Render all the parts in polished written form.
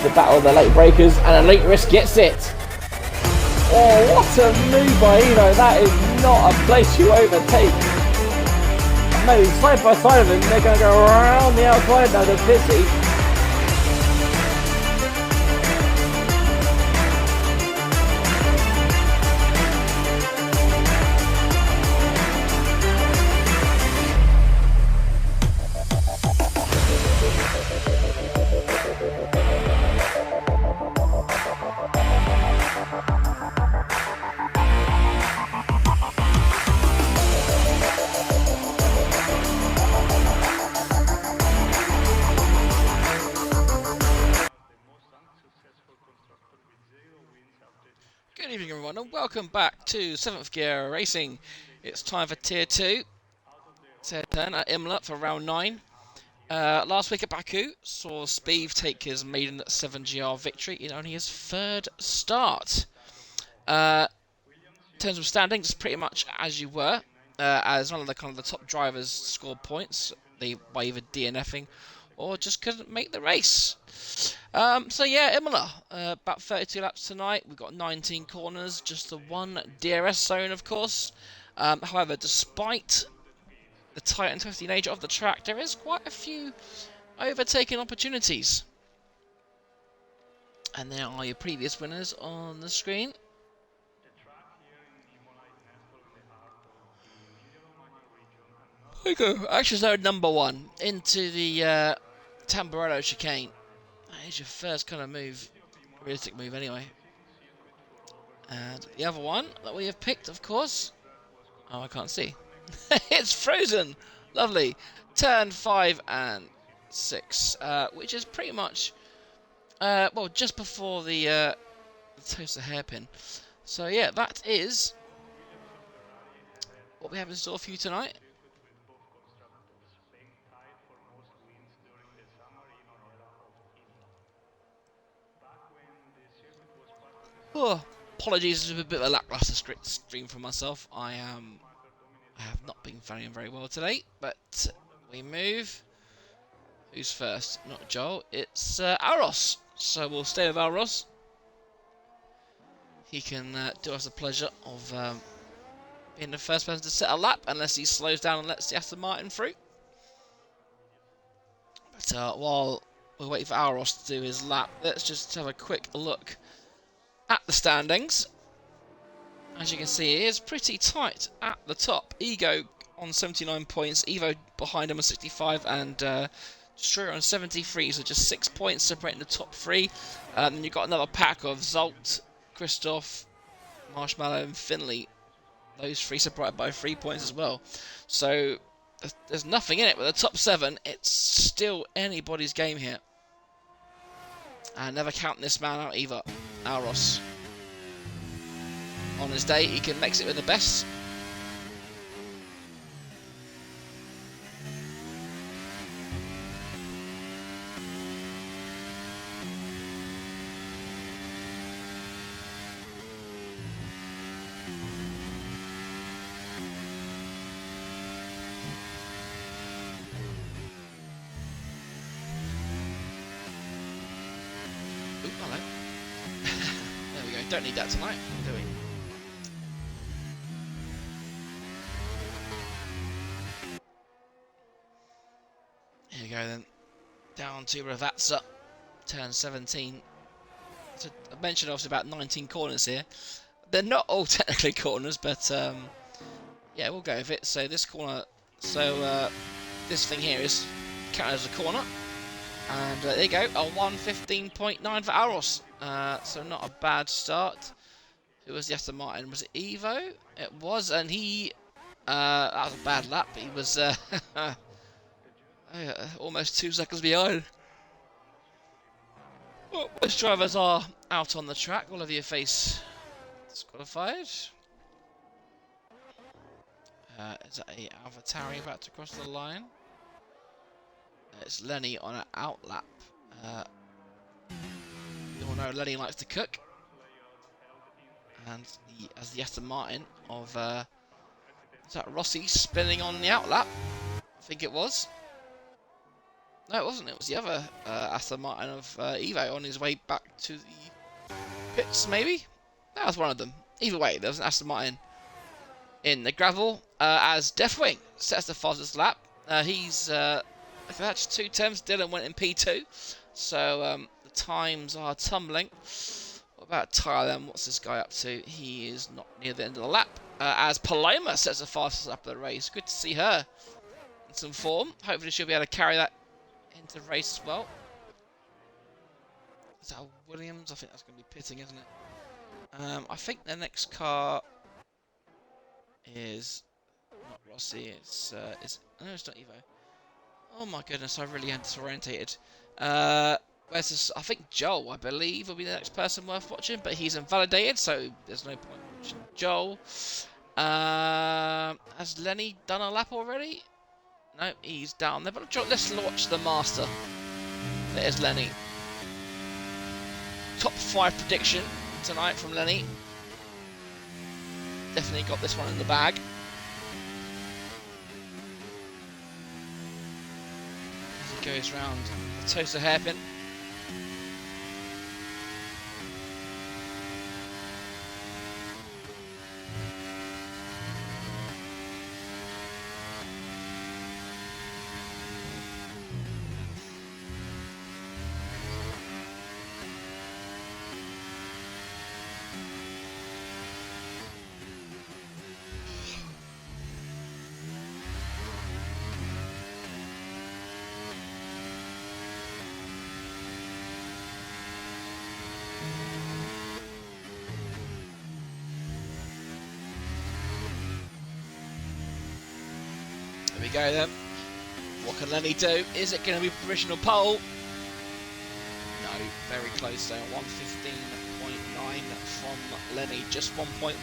the battle of the late breakers, and Elite Risk gets it. Oh, what a move by Evo. That is not a place you overtake. Maybe side by side of him, they're going to go around the outside now to Pissy. Good evening everyone and welcome back to 7th Gear Racing. It's time for Tier 2. It's their turn at Imola for round 9. Last week at Baku saw Speed take his maiden 7GR victory in only his third start. In terms of standings, pretty much as you were, as one of the top drivers scored points by either DNFing or just couldn't make the race. So yeah, Imola, about 32 laps tonight. We've got 19 corners, just the one DRS zone, of course. However, despite the tight and twisty nature of the track, there is quite a few overtaking opportunities. And there are your previous winners on the screen. We go. Action zone number 1 into the Tamburello chicane. That is your first kind of move, realistic move anyway. And the other one that we have picked, of course. Oh, I can't see. It's frozen. Lovely. Turn 5 and 6, which is pretty much, well, just before the toaster hairpin. So yeah, that is what we have in store for you tonight. Oh, apologies, it's a bit of a lackluster stream for myself. I have not been faring very well today, but we move. Who's first? Not Joel, it's Aros. So we'll stay with Aros. He can do us the pleasure of being the first person to set a lap, unless he slows down and lets the Aston Martin through. But while we wait for Aros to do his lap, let's just have a quick look at the standings. As you can see, it is pretty tight at the top. Ego on 79 points, Evo behind him on 65, and Destroyer on 73, so just 6 points separating the top 3. Then you've got another pack of Zolt, Christoph, Marshmallow and Finley. Those 3 separated by 3 points as well. So there's nothing in it, but the top 7, it's still anybody's game here. And never count this man out either, Aros. On his day, he can mix it with the best. Ooh, hello. There we go. Don't need that tonight, do we? Here we go then. Down to Ravazza, turn 17. So I mentioned obviously about 19 corners here. They're not all technically corners, but yeah, we'll go with it. So this corner, this thing here is counted as a corner. And there you go, a 1:15.9 for Aros. So not a bad start. Who was the Aston Martin? Was it Evo? It was, and he, that was a bad lap. He was almost 2 seconds behind. Well, most drivers are out on the track. All of you face disqualified. Is that a AlphaTauri about to cross the line? It's Lenny on an outlap. You all know Lenny likes to cook. And as the Aston Martin of is that Rossi spinning on the outlap? I think it was. No, it wasn't. It was the other Aston Martin of Evo on his way back to the pits, maybe? That was one of them. Either way, there was an Aston Martin in the gravel as Deathwing sets the fastest lap. He's, if that's 2 tenths, Dylan went in P2. So the times are tumbling. What about Tyler then? What's this guy up to? He is not near the end of the lap. As Paloma sets the fastest lap of the race. Good to see her in some form. Hopefully she'll be able to carry that into the race as well. Is that a Williams? I think that's going to be pitting, isn't it? I think the next car is not Rossi. It's no, it's not Evo. Oh my goodness, I really am disorientated. Where's this? I think Joel, I believe, will be the next person worth watching, but he's invalidated, so there's no point watching Joel. Has Lenny done a lap already? No, he's down there. But let's watch the master. There's Lenny. Top 5 prediction tonight from Lenny. Definitely got this one in the bag. As he goes round the Tosa hairpin. There we go then. What can Lenny do? Is it going to be provisional pole? No, very close though. 115.9 from Lenny, just 1.1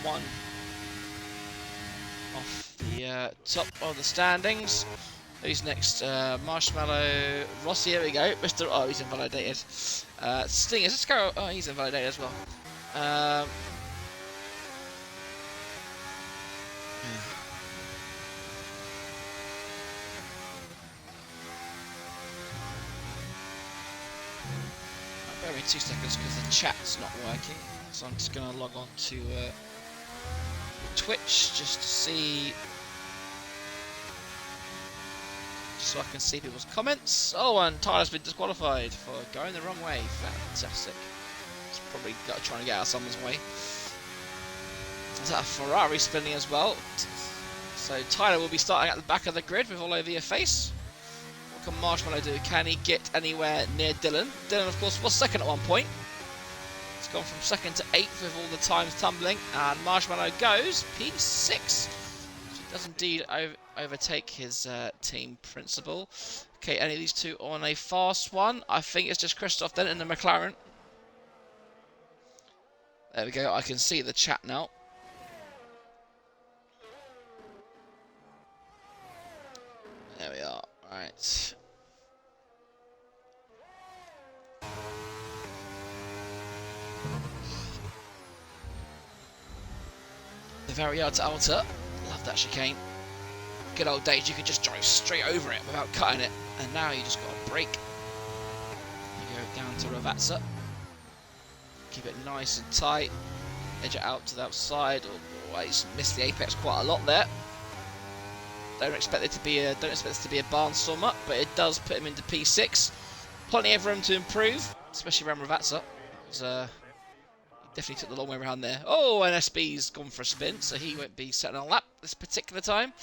off the top of the standings. Who's next? Marshmallow Rossi. Here we go. Mr. Oh, he's invalidated. Stingers. Let's go. Oh, he's invalidated as well. Bear with me 2 seconds because the chat's not working. So I'm just going to log on to Twitch just to see. So I can see people's comments. Oh, and Tyler's been disqualified for going the wrong way. Fantastic. He's probably trying to get out of someone's way. Is that a Ferrari spinning as well? So Tyler will be starting at the back of the grid with all over your face. What can Marshmallow do? Can he get anywhere near Dylan? Dylan, of course, was second at one point. It's gone from second to 8th with all the times tumbling. And Marshmallow goes P6. He does indeed overtake his team principal. Okay, any of these two on a fast one? I think it's just Christoph then in the McLaren. There we go. I can see the chat now. There we are. Right. The Variard to Alta. Love that chicane. Good old days, you could just drive straight over it without cutting it. And now you just got to brake. You go down to Ravazza. Keep it nice and tight. Edge it out to the outside. Oh, he's missed the apex quite a lot there. Don't expect it to be a barnstormer, but it does put him into P6. Plenty of room to improve, especially around Ravazza. He definitely took the long way around there. Oh, and SB's gone for a spin, so he won't be setting on a lap this particular time.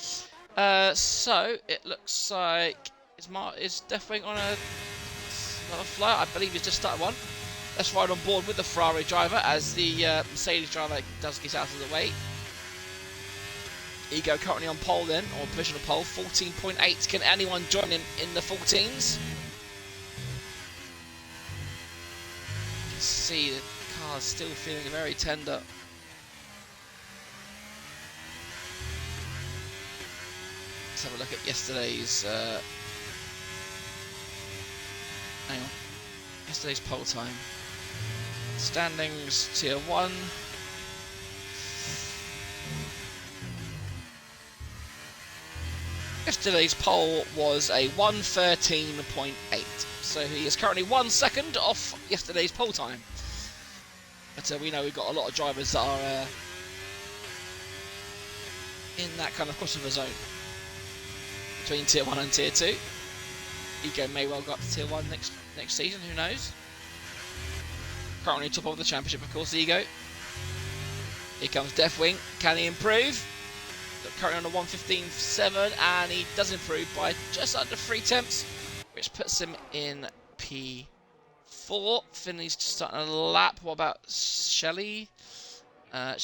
So it looks like is Deathwing on another flight? I believe he's just started one. Let's ride on board with the Ferrari driver as the Mercedes driver does get out of the way. Ego currently on pole then, or provisional pole, 14.8. Can anyone join him in the 14s? You can see the car's still feeling very tender. Let's have a look at yesterday's hang on. Yesterday's pole time. Standings tier 1. Yesterday's pole was a 1:13.8, so he is currently 1 second off yesterday's pole time. But we know we've got a lot of drivers that are in that kind of crossover zone between Tier 1 and Tier 2. Ego may well go up to Tier 1 next season, who knows? Currently top of the championship, of course, Ego. Here comes Deathwing. Can he improve? Currently on a 1:15.7, and he does improve by just under 3 tenths, which puts him in P4. Finley's just starting a lap. What about Shelley? I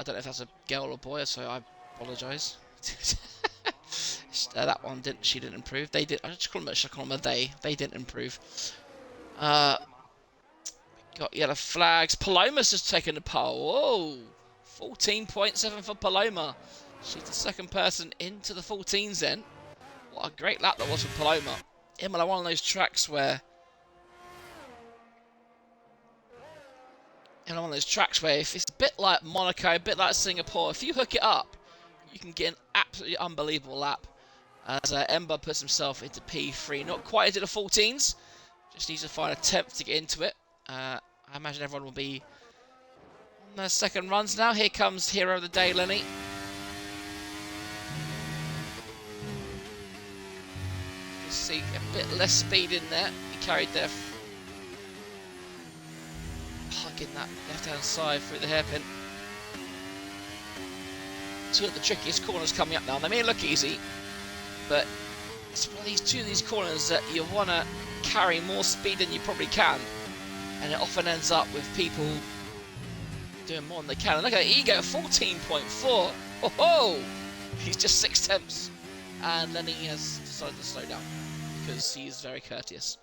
don't know if that's a girl or boy, so I apologise. That one she didn't improve. They did. I just call them a they. They didn't improve. Got yellow flags. Paloma's just taken the pole. Whoa, 14.7 for Paloma. She's the second person into the 14s then. What a great lap that was for Paloma. Imola, one of those tracks where if it's a bit like Monaco, a bit like Singapore, if you hook it up, you can get an absolutely unbelievable lap. As Ember puts himself into P3, not quite into the 14s, just needs to find a 10th to get into it. I imagine everyone will be on their second runs now. Here comes Hero of the Day, Lenny. You see a bit less speed in there. He carried there, hugging that left-hand side through the hairpin. Two of the trickiest corners coming up now. They may look easy, but it's one of these corners that you want to carry more speed than you probably can, and it often ends up with people doing more than they can. And look at Ego, 14.4. Oh, he's just 6 tenths, and Lenny has decided to slow down because he's very courteous.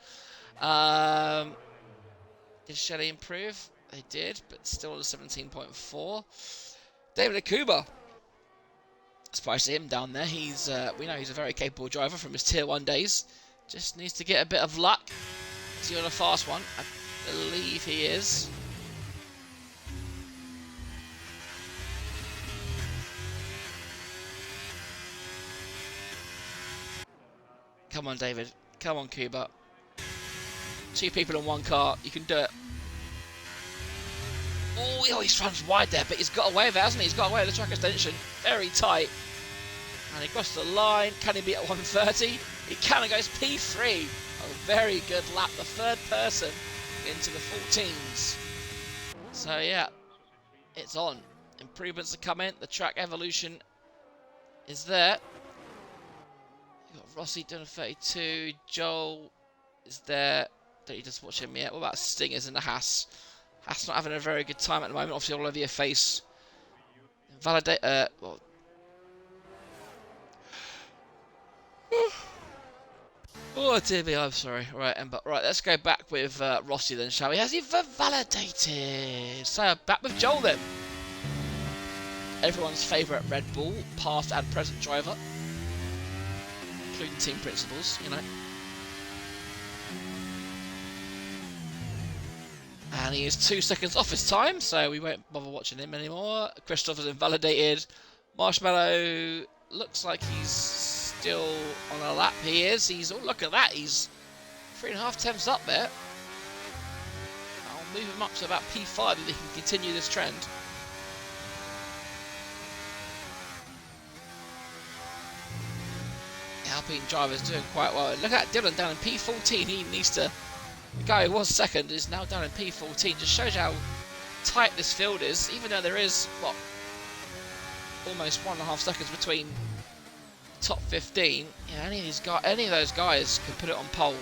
Did Shelley improve? They did, but still at 17.4. David Akuba. Surprised to see him down there. We know he's a very capable driver from his Tier 1 days. Just needs to get a bit of luck. Is he on a fast one? I believe he is. Come on, David. Come on, Kuba. 2 people in 1 car. You can do it. Oh, he's runs wide there, but he's got away with it, hasn't he? He's got away with the track extension. Very tight. And he crossed the line. Can he beat at 130? He can and goes P3. A very good lap. The third person into the 14s. So, yeah, it's on. Improvements are coming. The track evolution is there. You've got Rossi doing a 32. Joel is there. Don't you just watch him yet? What about Stingers in the Haas? Haas not having a very good time at the moment. Obviously all over your face. Validate. Well. Oh dear me, I'm sorry. Right, Ember. Right, let's go back with Rossi then, shall we? Has he validated? So back with Joel then. Everyone's favourite Red Bull past and present driver, including team principals, you know. And he is 2 seconds off his time, so we won't bother watching him anymore. Christoph has invalidated. Marshmallow looks like he's still on a lap. He is. Oh, look at that. He's 3.5 tenths up there. I'll move him up to about P5 if he can continue this trend. The Alpine driver's doing quite well. Look at Dylan down in P14. He needs to... The guy who was second is now down in P14. Just shows how tight this field is, even though there is, what, almost 1.5 seconds between top 15. Yeah, any of those guys could put it on pole.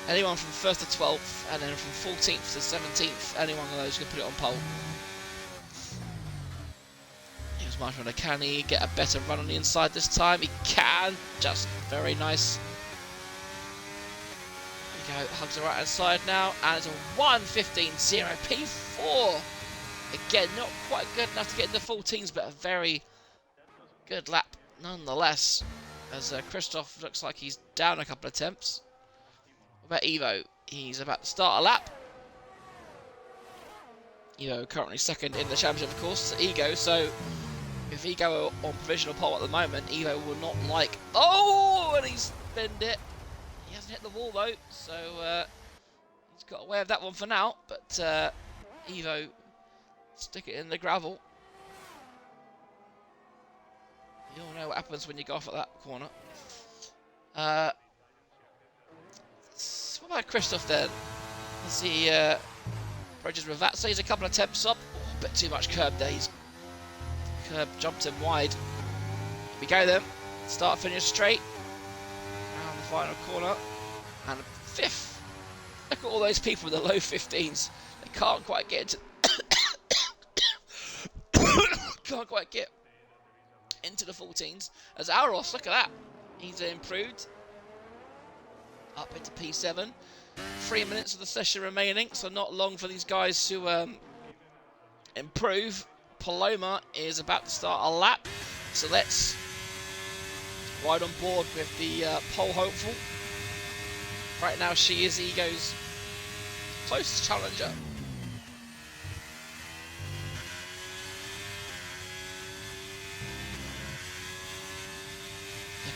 Anyone from 1st to 12th, and then from 14th to 17th, any one of those could put it on pole. Here's Marshmallow. Can he get a better run on the inside this time? He can. Just very nice. Go, hugs the right hand side now, and it's a 1:15.0 P4. Again, not quite good enough to get into the 14s, but a very good lap nonetheless. As Christoph looks like he's down a couple of attempts. What about Evo? He's about to start a lap. Evo currently second in the championship, of course, Ego. So If Ego on provisional pole at the moment, Evo will not like... Oh, and he's spinned it. He hasn't hit the wall though, so he's got away with that one for now. But Evo, stick it in the gravel. You all know what happens when you go off at that corner. What about Christoph then? As he approaches with that, so he's a couple of attempts up. Oh, a bit too much curb there. He's curb jumped him wide. Here we go then. Start, finish straight. Around the final corner. And fifth. Look at all those people in the low 15s. They can't quite get into... can't quite get into the 14s. As Aros, look at that. He's improved. Up into P7. 3 minutes of the session remaining, so not long for these guys to improve. Paloma is about to start a lap, so let's ride on board with the pole hopeful. Right now she is Ego's closest challenger.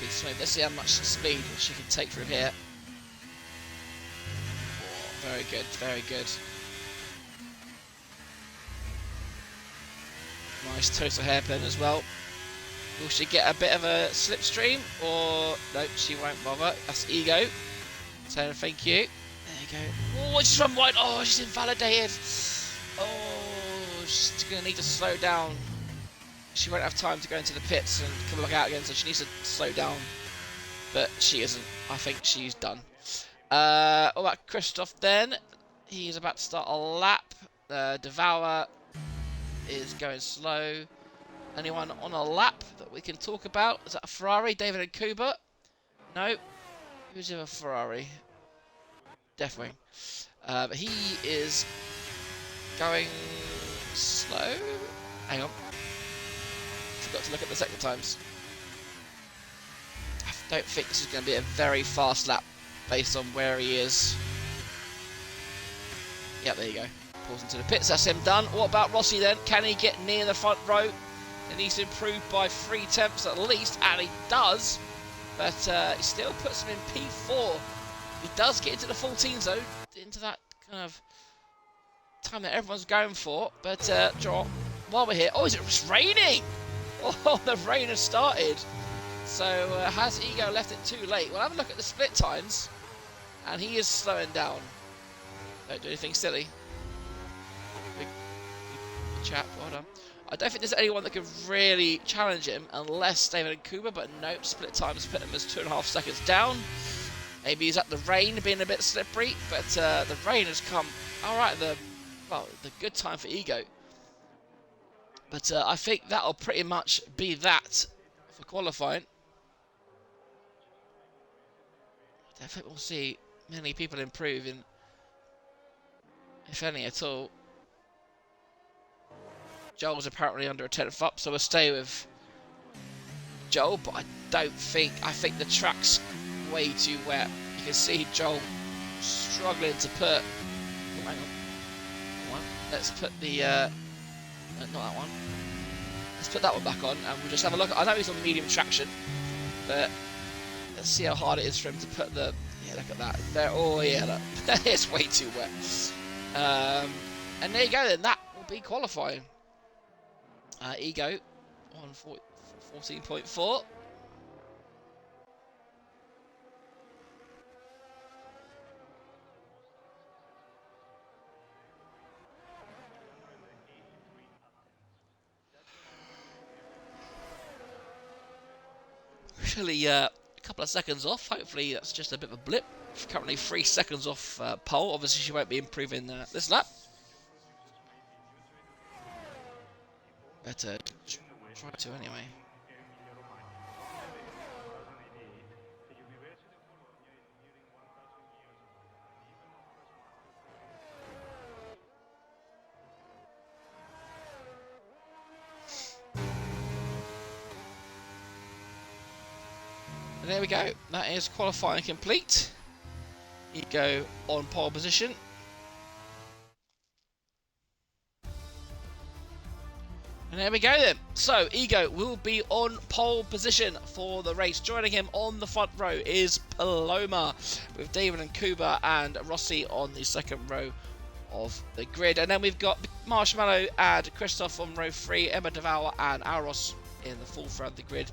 Smooth. Let's see how much speed she can take through here. Oh, very good, very good. Nice total hairpin as well. Will she get a bit of a slipstream, or no? She won't bother. That's Ego. So thank you. There you go. Oh, she's run wide. Oh, she's invalidated. Oh, she's gonna need to slow down. She won't have time to go into the pits and come back out again, so she needs to slow down. But she isn't. I think she's done. What about Christoph then? He's about to start a lap. Devour is going slow. Anyone on a lap that we can talk about? Is that a Ferrari? David and Kuba? No. Who's in a Ferrari? Deathwing. But he is going slow. Hang on. Got to look at the second times. I don't think this is going to be a very fast lap based on where he is. Yep, there you go. Pulls into the pits. That's him done. What about Rossi then? Can he get near the front row? He needs to improve by 3 tenths at least, and he does. But he still puts him in P4. He does get into the 14s though, into that kind of time that everyone's going for. But while we're here, oh, it's raining. Oh, the rain has started. So has Ego left it too late? We'll have a look at the split times. And he is slowing down. Don't do anything silly. Big chap, well done. I don't think there's anyone that can really challenge him unless David and Kuba, but nope, split times put him as 2.5 seconds down. Maybe he's at the rain being a bit slippery, but the rain has come alright, the good time for Ego. But I think that'll pretty much be that for qualifying. I don't think we'll see many people improving, if any at all. Joel's apparently under a 10th up, so we'll stay with Joel, but I think the track's way too wet. You can see Joel struggling to put... Oh, hang on. Let's put the... not that one. Let's put that one back on and we'll just have a look. I know he's on medium traction, but let's see how hard it is for him to put the... Yeah, look at that. There. Oh, yeah, look. It's way too wet. And there you go then. That will be qualifying. Ego on 14.4. Actually, a couple of seconds off. Hopefully that's just a bit of a blip. Currently 3 seconds off pole. Obviously she won't be improving this lap. Better try to anyway. And there we go. That is qualifying complete. Ego on pole position. And there we go then. So, Ego will be on pole position for the race. Joining him on the front row is Paloma, with David and Kuba and Rossi on the second row of the grid. And then we've got Marshmallow and Christoph on row 3, Emma Devour and Aros in the fourth row of the grid,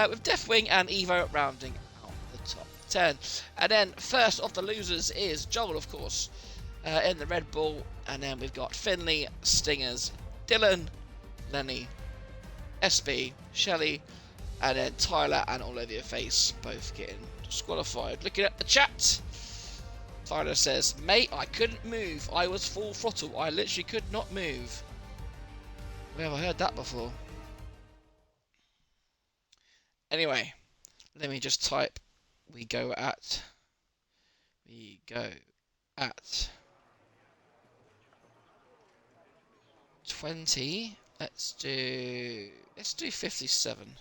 with Deathwing and Evo rounding out the top 10. And then first of the losers is Joel, of course, in the Red Bull. And then we've got Finley, Stingers, Dylan, Lenny, SB, Shelley, and then Tyler and Olivia Face both getting disqualified. Looking at the chat, Tyler says, "Mate, I couldn't move. I was full throttle. I literally could not move." Where have I heard that before? Anyway, let me just type. We go at 20. Let's do 57.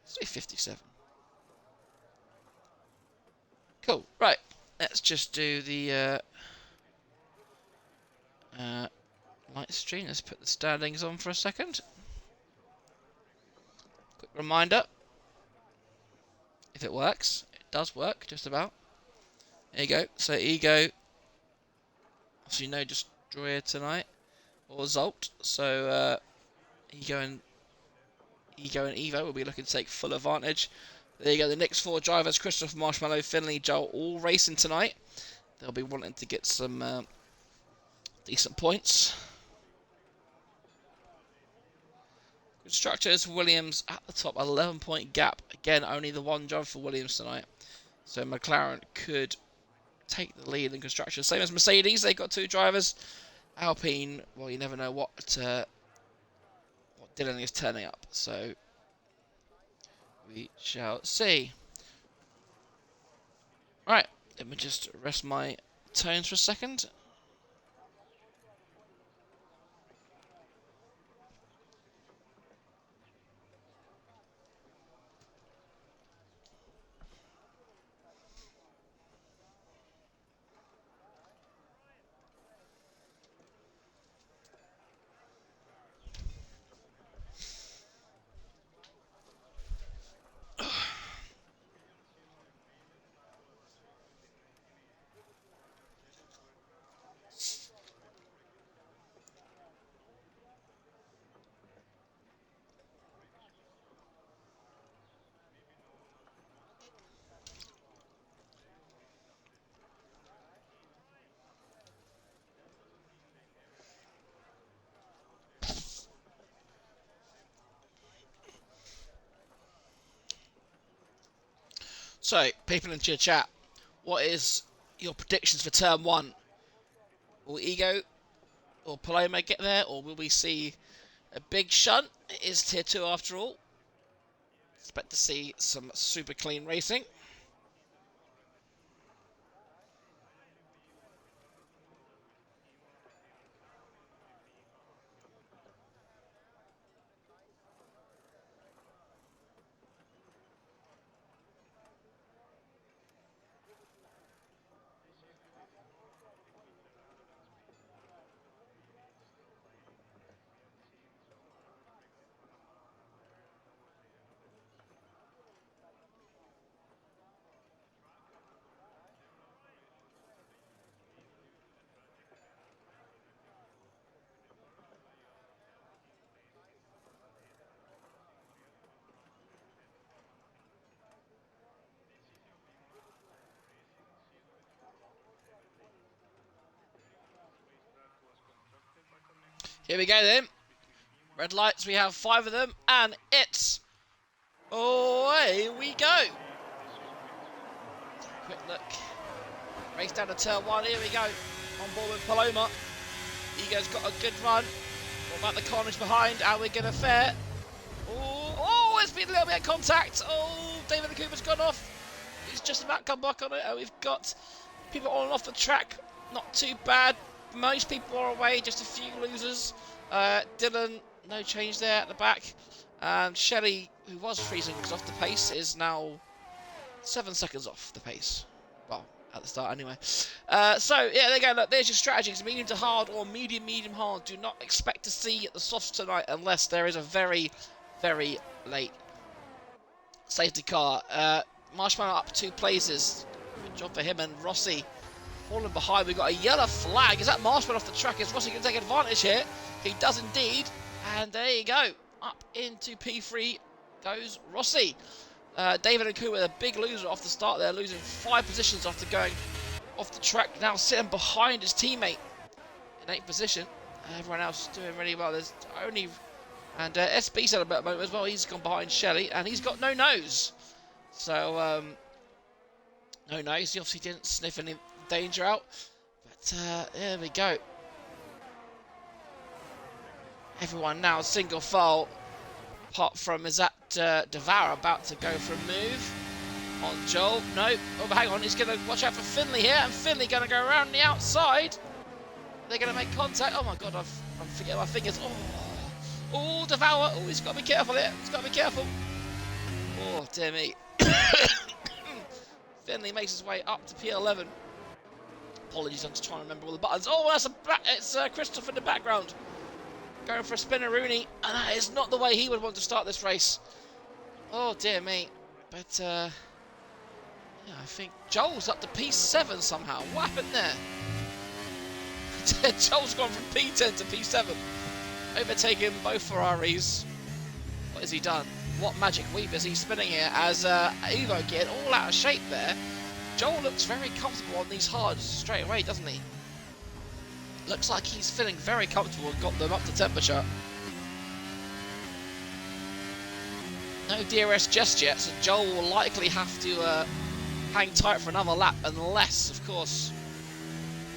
Let's do 57. Cool. Right. Let's just do the light stream. Let's put the standings on for a second. Quick reminder. If it works, it does work, just about. There you go. So Ego, obviously no Destroyer tonight, or Zolt. So Ego and Evo will be looking to take full advantage. There you go. The next four drivers: Christopher, Marshmallow, Finley, Joel, all racing tonight. They'll be wanting to get some decent points. Constructors, Williams at the top, 11-point gap. Again, only the one driver for Williams tonight. So McLaren could take the lead in constructors. Same as Mercedes, they've got two drivers. Alpine, well, you never know what Dylan is turning up. So we shall see. Right, let me just rest my tones for a second. So, people into your chat, what is your predictions for turn 1? Will Ego or Paloma get there, or will we see a big shunt? It is tier 2 after all. Expect to see some super clean racing. Here we go then. Red lights, we have 5 of them, and it's away we go. Quick look. Race down to turn 1, here we go. On board with Paloma. Ego's got a good run. What about the corners behind? How are we going to fare? Oh, it's been a little bit of contact. Oh, David the Cooper's gone off. He's just about come back on it. And we've got people on and off the track. Not too bad. Most people are away, just a few losers. Dylan, no change there at the back. And Shelley, who was freezing because off the pace, is now 7 seconds off the pace. Well, at the start anyway. So yeah, there you go. Look, there's your strategies: medium to hard or medium hard. Do not expect to see the softs tonight unless there is a very, very late safety car. Marshmallow up 2 places. Good job for him, and Rossi falling behind. We've got a yellow flag. Is that Marshmallow off the track? Is Rossi going to take advantage here? He does indeed. And there you go. Up into P3 goes Rossi. David and Koo were a big loser off the start there, losing 5 positions after going off the track. Now sitting behind his teammate in 8th position. Everyone else doing really well. There's only... And SB's had a better moment as well. He's gone behind Shelley, and he's got no nose. So, no nose. He obviously didn't sniff any danger out. But there we go. Everyone now single file, apart from is that Devour about to go for a move on Joel. No. Oh, but hang on. He's going to watch out for Finley here, and Finley going to go around the outside. They're going to make contact. Oh my God, I'm forgetting my fingers. Oh, Devour. Oh, he's got to be careful here. He's got to be careful. Oh, dear me. Finley makes his way up to P11. Apologies, I'm just trying to remember all the buttons. Oh, it's Christopher in the background. Going for a spinneroonie, and that is not the way he would want to start this race. Oh, dear me. But, yeah, I think Joel's up to P7 somehow. What happened there? Joel's gone from P10 to P7. Overtaking both Ferraris. What has he done? What magic weave is he spinning here as Evo getting all out of shape there. Joel looks very comfortable on these hards straight away, doesn't he? Looks like he's feeling very comfortable and got them up to temperature. No DRS just yet, so Joel will likely have to hang tight for another lap, unless, of course,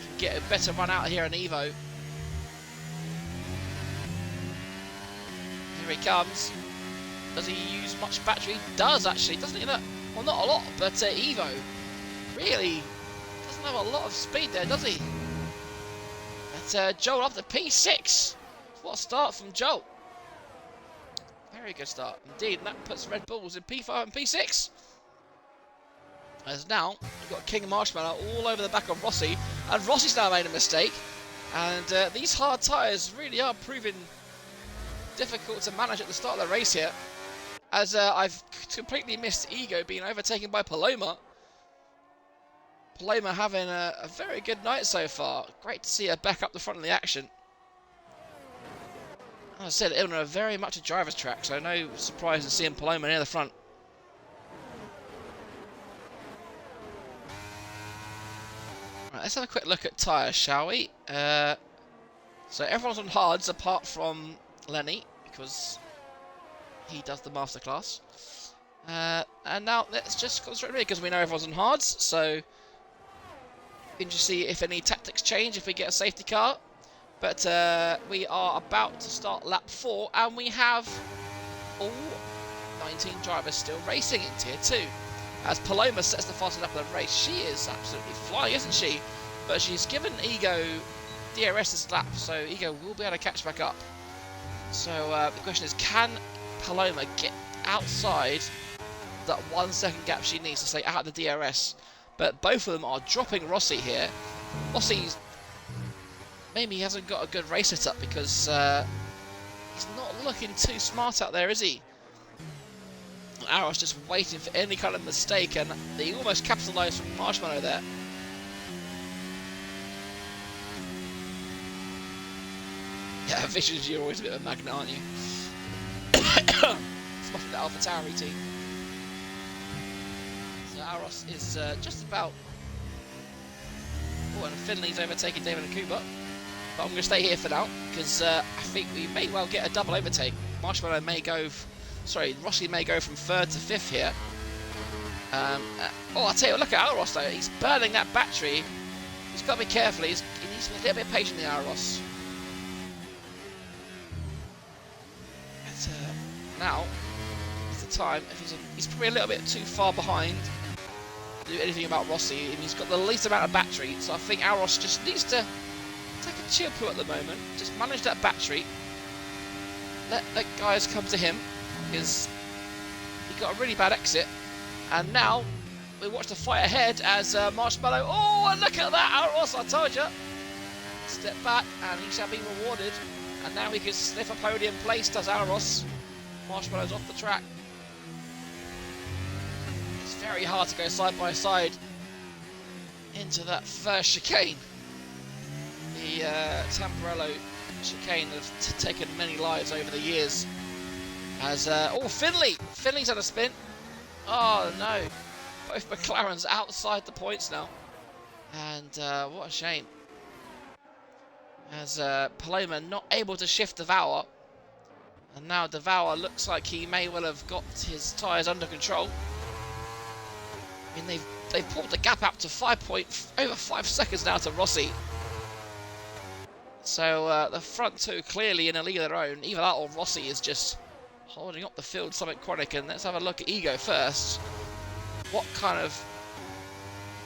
he can get a better run out here in Evo. Here he comes. Does he use much battery? He does, actually, doesn't he? Look, well, not a lot, but Evo really doesn't have a lot of speed there, does he? But Joel up to P6. What a start from Joel. Very good start indeed, and that puts Red Bulls in P5 and P6. As now, we've got King Marshmallow all over the back of Rossi, and Rossi's now made a mistake. And these hard tyres really are proving difficult to manage at the start of the race here, as I've completely missed Ego being overtaken by Paloma. Paloma having a very good night so far. Great to see her back up the front of the action. As I said, Imola are very much a driver's track, so no surprise in seeing Paloma near the front. Right, let's have a quick look at tyres, shall we? So everyone's on hards apart from Lenny, because he does the masterclass. And now let's just concentrate really, because we know everyone's on hards, so interesting to see if any tactics change if we get a safety car. But we are about to start lap 4, and we have all 19 drivers still racing in Tier 2. As Paloma sets the fastest lap of the race, she is absolutely flying, isn't she? But she's given Ego DRS this lap, so Ego will be able to catch back up. So the question is, can Paloma get outside that 1 second gap she needs to stay out of the DRS? But both of them are dropping Rossi here. Rossi's maybe he hasn't got a good race setup, because he's not looking too smart out there, is he? Arrow's just waiting for any kind of mistake, and he almost capitalised from Marshmallow there. Yeah, Visions, you're always a bit of a magnet, aren't you? Spotted the AlphaTauri team. So Aros is just about... Oh, and Finley's overtaking David and Kuba. But I'm going to stay here for now, because I think we may well get a double overtake. Marshmallow may go... Sorry, Rossi may go from 3rd to 5th here. Oh, I'll tell you, look at Alros though. He's burning that battery. He's got to be careful. He needs to be a little bit patient, the Alros. But now is the time. If he's probably a little bit too far behind to do anything about Rossi, and he's got the least amount of battery. So I think Alros just needs to take a chill pill at the moment. Just manage that battery. Let the guys come to him, because he got a really bad exit, and now we watch the fight ahead as Marshmallow. Oh, and look at that, Aros! I told you. Step back, and he shall be rewarded. And now he can sniff a podium place, does Aros. Marshmallow's off the track. It's very hard to go side by side into that first chicane. The Tamburello chicane has taken many lives over the years. As Finley's had a spin. Oh no, both McLarens outside the points now, and what a shame. As Paloma not able to shift Devour, and now Devour looks like he may well have got his tyres under control. I mean, they've pulled the gap up to over 5 seconds now to Rossi. So the front two clearly in a league of their own. Either that or Rossi is just holding up the field somewhat chronic. And let's have a look at Ego first. What kind of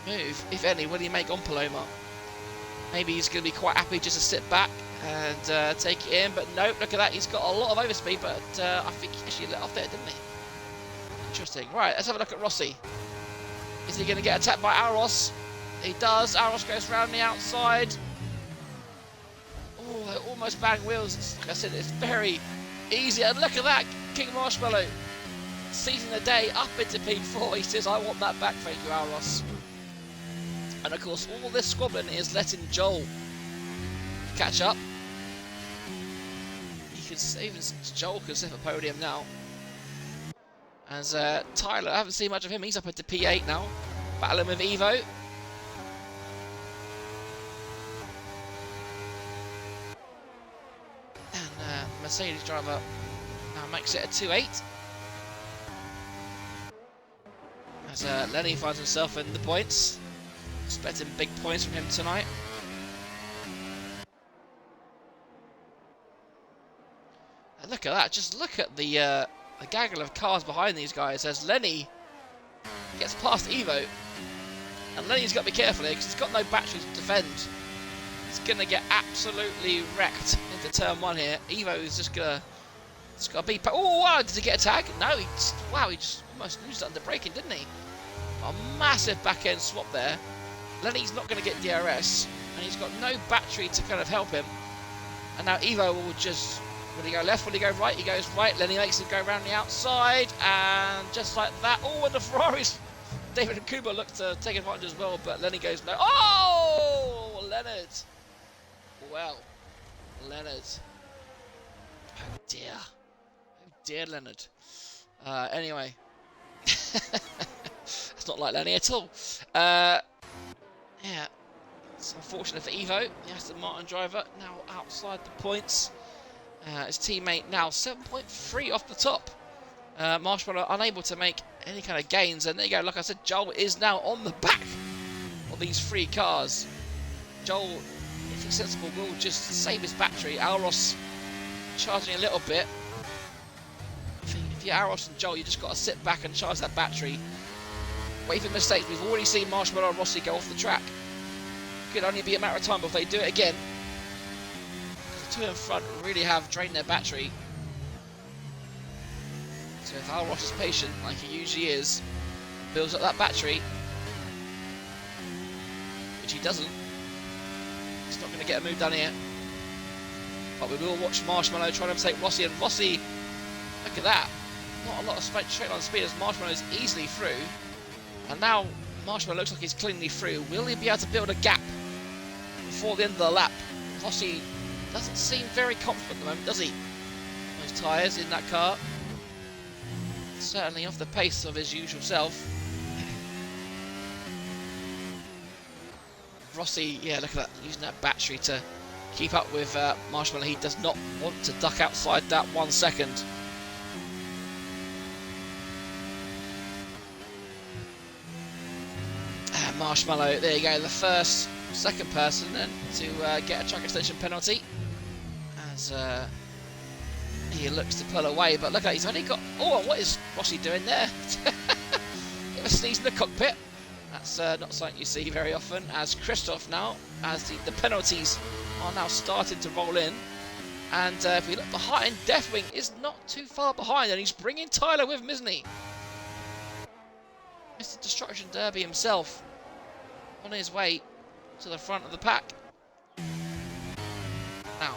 move, if any, will he make on Paloma? Maybe he's going to be quite happy just to sit back and take it in. But nope, look at that. He's got a lot of overspeed, but I think he actually let off there, didn't he? Interesting. Right, let's have a look at Rossi. Is he going to get attacked by Aros? He does. Aros goes round the outside. Oh, they almost bang wheels. Like I said, it's very easy. And look at that. King Marshmallow seizing the day up into P4. He says, I want that back, thank you, Aros. And of course, all this squabbling is letting Joel catch up. Even Joel can sniff a podium now. As Tyler, I haven't seen much of him. He's up into P8 now, battling with Evo. And Mercedes driver now makes it a 2-8. As Lenny finds himself in the points. Expecting big points from him tonight. And look at that, just look at the gaggle of cars behind these guys as Lenny gets past Evo. And Lenny's got to be careful here because he's got no battery to defend. He's going to get absolutely wrecked into turn 1 here. Evo is just going to be... Oh, wow, did he get a tag? No, he just almost lose under braking, didn't he? A massive back end swap there. Lenny's not going to get DRS, and he's got no battery to kind of help him. And now Evo will just... Will he go left? Will he go right? He goes right. Lenny makes him go around the outside, and just like that. Oh, and the Ferraris. David and Kuba look to take advantage as well, but Lenny goes no. Oh, Leonard. Well, Leonard. Oh dear. Oh dear, Leonard. Anyway. It's not like Lenny at all. Yeah. It's unfortunate for Evo, the Aston Martin driver, now outside the points. His teammate now 7.3 off the top. Marshmallow unable to make any kind of gains, and there you go. Like I said, Joel is now on the back of these 3 cars. Joel, if he's sensible, will just save his battery. Aros charging a little bit. If you're Aros and Joel, you just got to sit back and charge that battery. Wait for mistakes. We've already seen Marshmallow and Rossi go off the track. Could only be a matter of time before they do it again. The 2 in front really have drained their battery. So if Alros is patient, like he usually is, builds up that battery, which he doesn't, he's not going to get a move done here. But we will watch Marshmallow trying to take Rossi, and Rossi, look at that, not a lot of straight line speed as Marshmallow is easily through. And now Marshmallow looks like he's cleanly through. Will he be able to build a gap before the end of the lap? Rossi doesn't seem very confident at the moment, does he? Those tyres in that car. Certainly off the pace of his usual self. Rossi, yeah, look at that, using that battery to keep up with Marshmallow. He does not want to duck outside that 1 second. Marshmallow, there you go, the second person then to get a track extension penalty as he looks to pull away, but look at, he's only got, oh, what is Rossi doing there? Give a sneeze in the cockpit. That's not something you see very often, as Christoph now, as the penalties are now starting to roll in, and if we look behind, Deathwing is not too far behind, and he's bringing Tyler with him, isn't he? Mr. Destruction Derby himself on his way to the front of the pack. Now,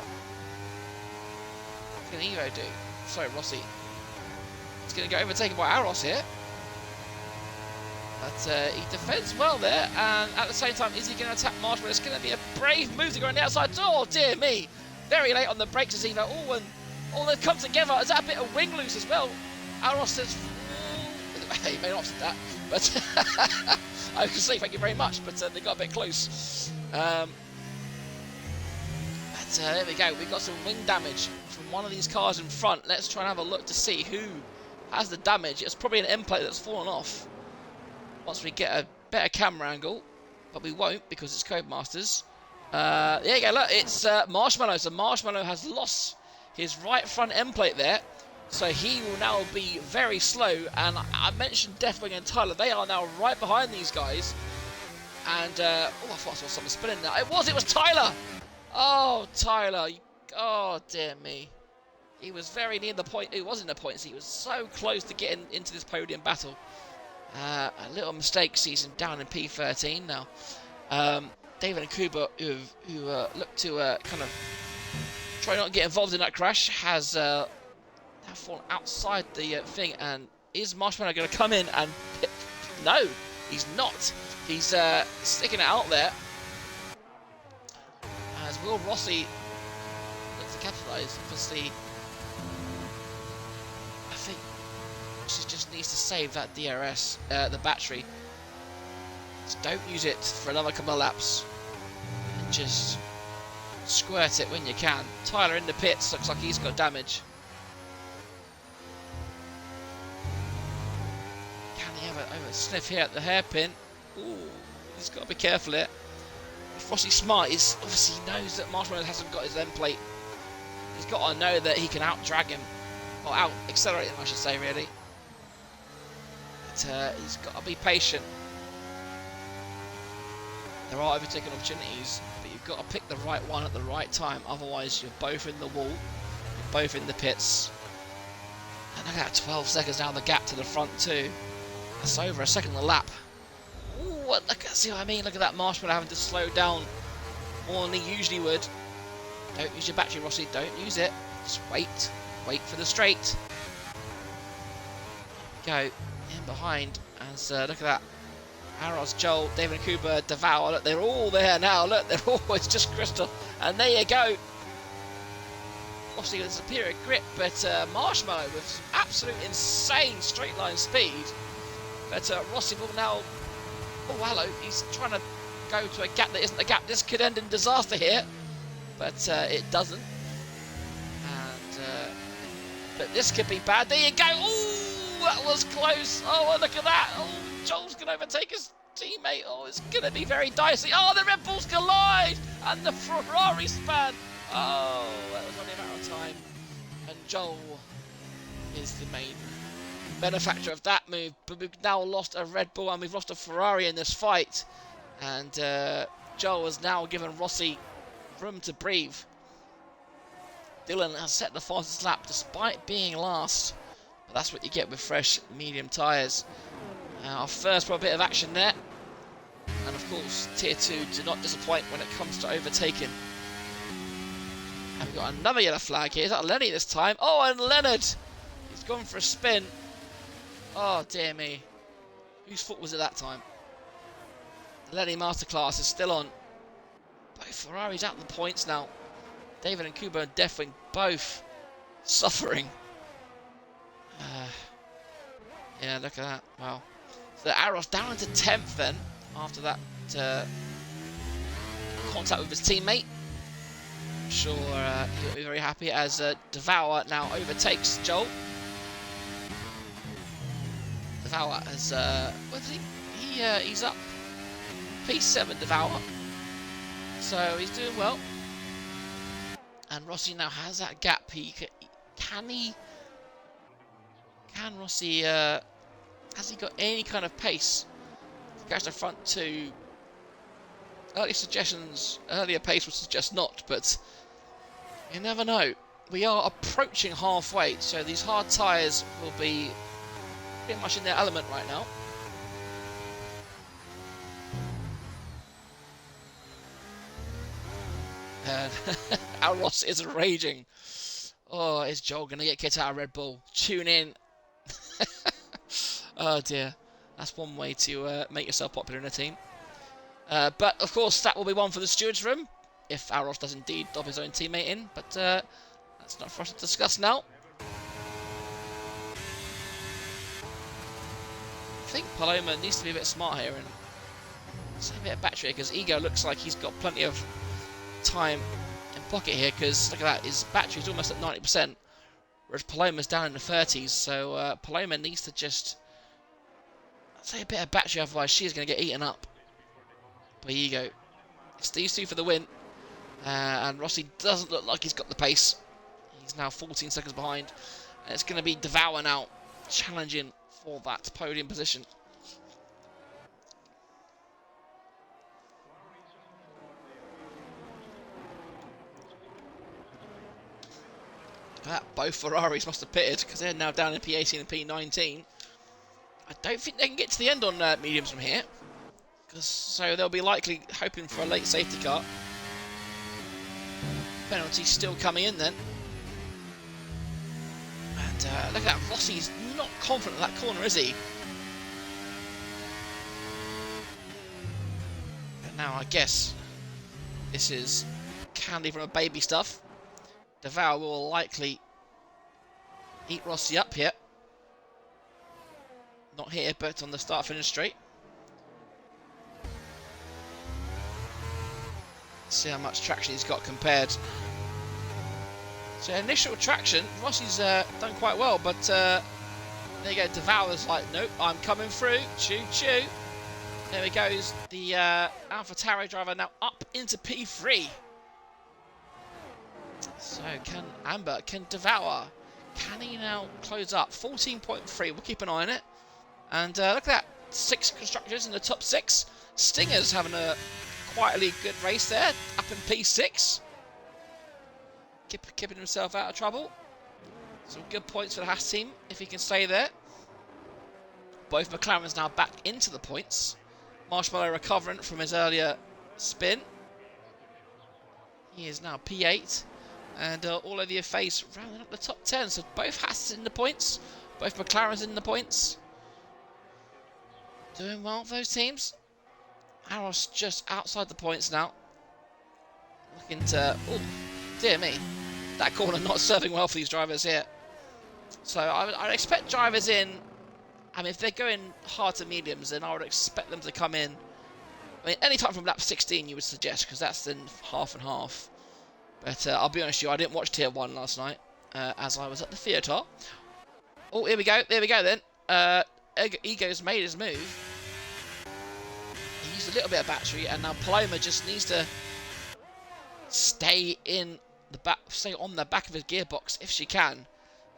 what can Evo do? Sorry, Rossi. He's going to get overtaken by Aros here. But he defends well there, and at the same time, is he going to attack Marshmallow? It's going to be a brave move to go on the outside. Oh, dear me. Very late on the brakes as Evo. All they've come together. Is that a bit of wing loose as well? Aros says, he may not have said that, but I can say thank you very much, but they got a bit close. But there we go. We got some wing damage from one of these cars in front. Let's try and have a look to see who has the damage. It's probably an end plate that's fallen off once we get a better camera angle, but we won't because it's Codemasters. There you go, look, it's Marshmallow. So Marshmallow has lost his right front end plate there, so he will now be very slow. And I mentioned Deathwing and Tyler, they are now right behind these guys. And oh, I thought I saw someone spinning there. It was Tyler. Oh, Tyler. Oh, dear me. He was very near the point. He was in the points. He was so close to getting into this podium battle. A little mistake sees him down in P13 now. David and Kuba, who look to kind of try not to get involved in that crash, has now fallen outside the thing. And is Marshmallow going to come in and... No, he's not. He's sticking it out there. As Will Rossi looks to capitalise. Obviously, I think she just needs to save that DRS, the battery. Just don't use it for another couple of laps. And just squirt it when you can. Tyler in the pits, looks like he's got damage. Can he have a sniff here at the hairpin? Ooh, he's got to be careful here. If Rossi's smart, he obviously knows that Marshmallow hasn't got his end plate. He's got to know that he can out-drag him. Or out-accelerate him, I should say, really. But he's got to be patient. There are overtaking opportunities, but you've got to pick the right one at the right time. Otherwise, you're both in the wall. You're both in the pits. And look at that, 12 seconds down the gap to the front too. That's over a second a lap. Ooh, see what I mean? Look at that Marshmallow having to slow down more than he usually would. Don't use your battery, Rossi. Don't use it. Just wait. Wait for the straight. Go in behind. As look at that. Aros, Joel, David and Kuba, Devour. Look, they're all there now. Look, they're always just crystal. And there you go. Obviously, with superior grip, but Marshmallow with some absolute insane straight line speed. But Rossi will now. Oh, hello. He's trying to go to a gap that isn't a gap. This could end in disaster here. But it doesn't. And but this could be bad. There you go. Ooh, that was close. Oh, look at that. Oh, Joel's going to overtake his teammate. Oh, it's going to be very dicey. Oh, the Red Bulls collide. And the Ferrari span. Oh, that was only a matter of time. And Joel is the main benefactor of that move. But we've now lost a Red Bull and we've lost a Ferrari in this fight. And Joel has now given Rossi room to breathe. Dylan has set the fastest lap despite being last. But that's what you get with fresh medium tyres. Our first bit of action there. And of course, Tier 2 do not disappoint when it comes to overtaking. And we've got another yellow flag here. Is that Lenny this time? Oh, and Leonard! He's gone for a spin. Oh, dear me. Whose fault was it that time? The Lenny Masterclass is still on. Both Ferraris out the points now. David and Kuba and Deathwing both suffering. Yeah, look at that. Wow. So Aros down into 10th then, after that contact with his teammate. I'm sure he'll be very happy as Devour now overtakes Joel. Devour has, what is he? He's up P7, Devour. So he's doing well. And Rossi now has that gap. Can Rossi, has he got any kind of pace to catch the front two? Early suggestions, earlier pace would suggest not, but you never know. We are approaching halfway, so these hard tyres will be pretty much in their element right now. And our Ross is raging. Oh, is Joel going to get kicked out of Red Bull? Tune in. Oh dear. That's one way to make yourself popular in a team. But of course, that will be one for the stewards' room if Aros does indeed dob his own teammate in. But that's not for us to discuss now. I think Paloma needs to be a bit smart here and save a bit of battery because Ego looks like he's got plenty of time in pocket here because look at that, his battery's almost at 90%, whereas Paloma's down in the 30s. So Paloma needs to just save a bit of battery, otherwise she's going to get eaten up by Ego. It's these two for the win, and Rossi doesn't look like he's got the pace. He's now 14 seconds behind, and it's going to be Devour now challenging for that podium position. That both Ferraris must have pitted because they're now down in P18 and P19. I don't think they can get to the end on mediums from here, so they'll be likely hoping for a late safety car. Penalty still coming in then. And look at that, Rossi's not confident of that corner, is he? And now I guess this is candy from a baby stuff. Devour will likely eat Rossi up here. Not here, but on the start-finish straight. See how much traction he's got compared. So initial traction, Rossi's done quite well, but there you go, Devour's like, nope, I'm coming through, choo choo. There he goes, the AlphaTauri driver now up into P3. So can Devour, can he now close up? 14.3, we'll keep an eye on it. And look at that, 6 constructors in the top 6. Stinger's having a quietly good race there, up in P6. Keeping himself out of trouble. Some good points for the Haas team, if he can stay there. Both McLarens now back into the points. Marshmallow recovering from his earlier spin. He is now P8. And all of the FAs rounding up the top 10. So both Haas in the points, both McLarens in the points. Doing well for those teams. Aros just outside the points now. Looking to... oh, dear me. That corner not serving well for these drivers here. So I would expect drivers in... I mean, if they're going hard to mediums, then I would expect them to come in... I mean, any time from lap 16 you would suggest, because that's then half and half. But I'll be honest with you, I didn't watch Tier 1 last night, as I was at the theatre. Oh, here we go. There we go then. Ego's made his move. He used a little bit of battery, and now Paloma just needs to stay in the back, stay on the back of his gearbox if she can,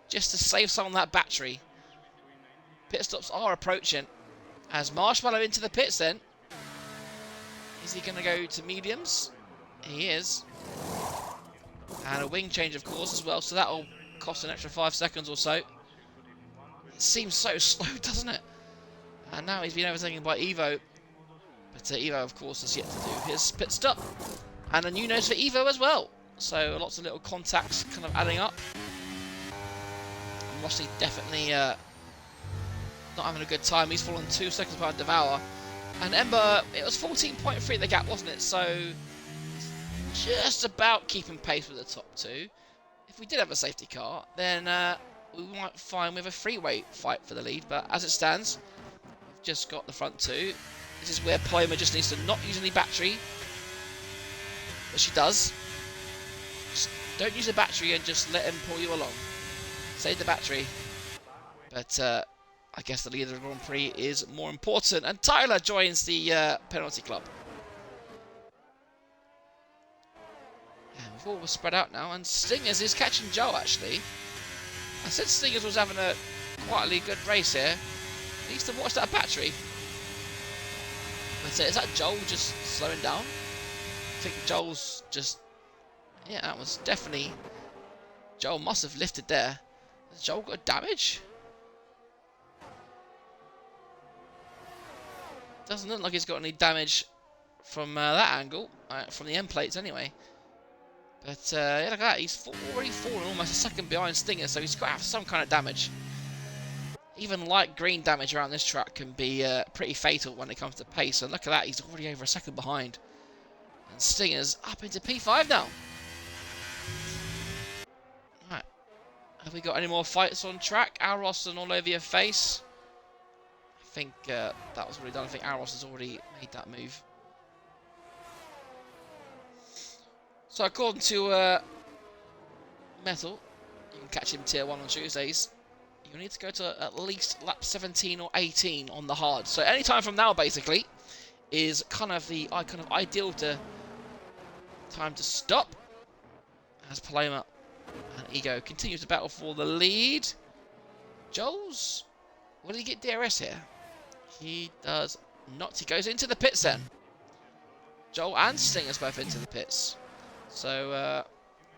just to save some of that battery. Pit stops are approaching. As Marshmallow into the pits then. Is he going to go to mediums? He is. And a wing change, of course, as well, so that'll cost an extra 5 seconds or so. It seems so slow, doesn't it? And now he's been overtaken by Evo. But Evo, of course, has yet to do his pit stop. And a new nose for Evo as well. So lots of little contacts kind of adding up. And Rossi definitely not having a good time. He's fallen 2 seconds behind Devour. And Ember, it was 14.3 the gap, wasn't it? So just about keeping pace with the top 2. If we did have a safety car, then we might find we have a freeway fight for the lead. But as it stands, we've just got the front 2. This is where Paloma just needs to not use any battery. But she does. Just don't use the battery and just let him pull you along. Save the battery. But I guess the leader of the Grand Prix is more important. And Tyler joins the penalty club. And we've all spread out now. And Stingers is catching Joe, actually. I said Stingers was having a quietly good race here. He needs to watch that battery. But is that Joel just slowing down? I think Joel's just... yeah, that was definitely... Joel must have lifted there. Has Joel got damage? Doesn't look like he's got any damage from that angle. From the end plates anyway. But yeah, look at that. He's already fallen almost a second behind Stinger, so he's got to have some kind of damage. Even light green damage around this track can be pretty fatal when it comes to pace. And look at that, he's already over a second behind. And Stinger's up into P5 now. Right. Have we got any more fights on track? Alros and all over your face. I think that was already done. I think Alros has already made that move. So according to Metal, you can catch him tier 1 on Tuesdays. You need to go to at least lap 17 or 18 on the hard. So any time from now, basically, is kind of the ideal time to stop. As Paloma and Ego continue to battle for the lead. Joel's, will he get DRS here? He does not. He goes into the pits then. Joel and Stinger's both into the pits. So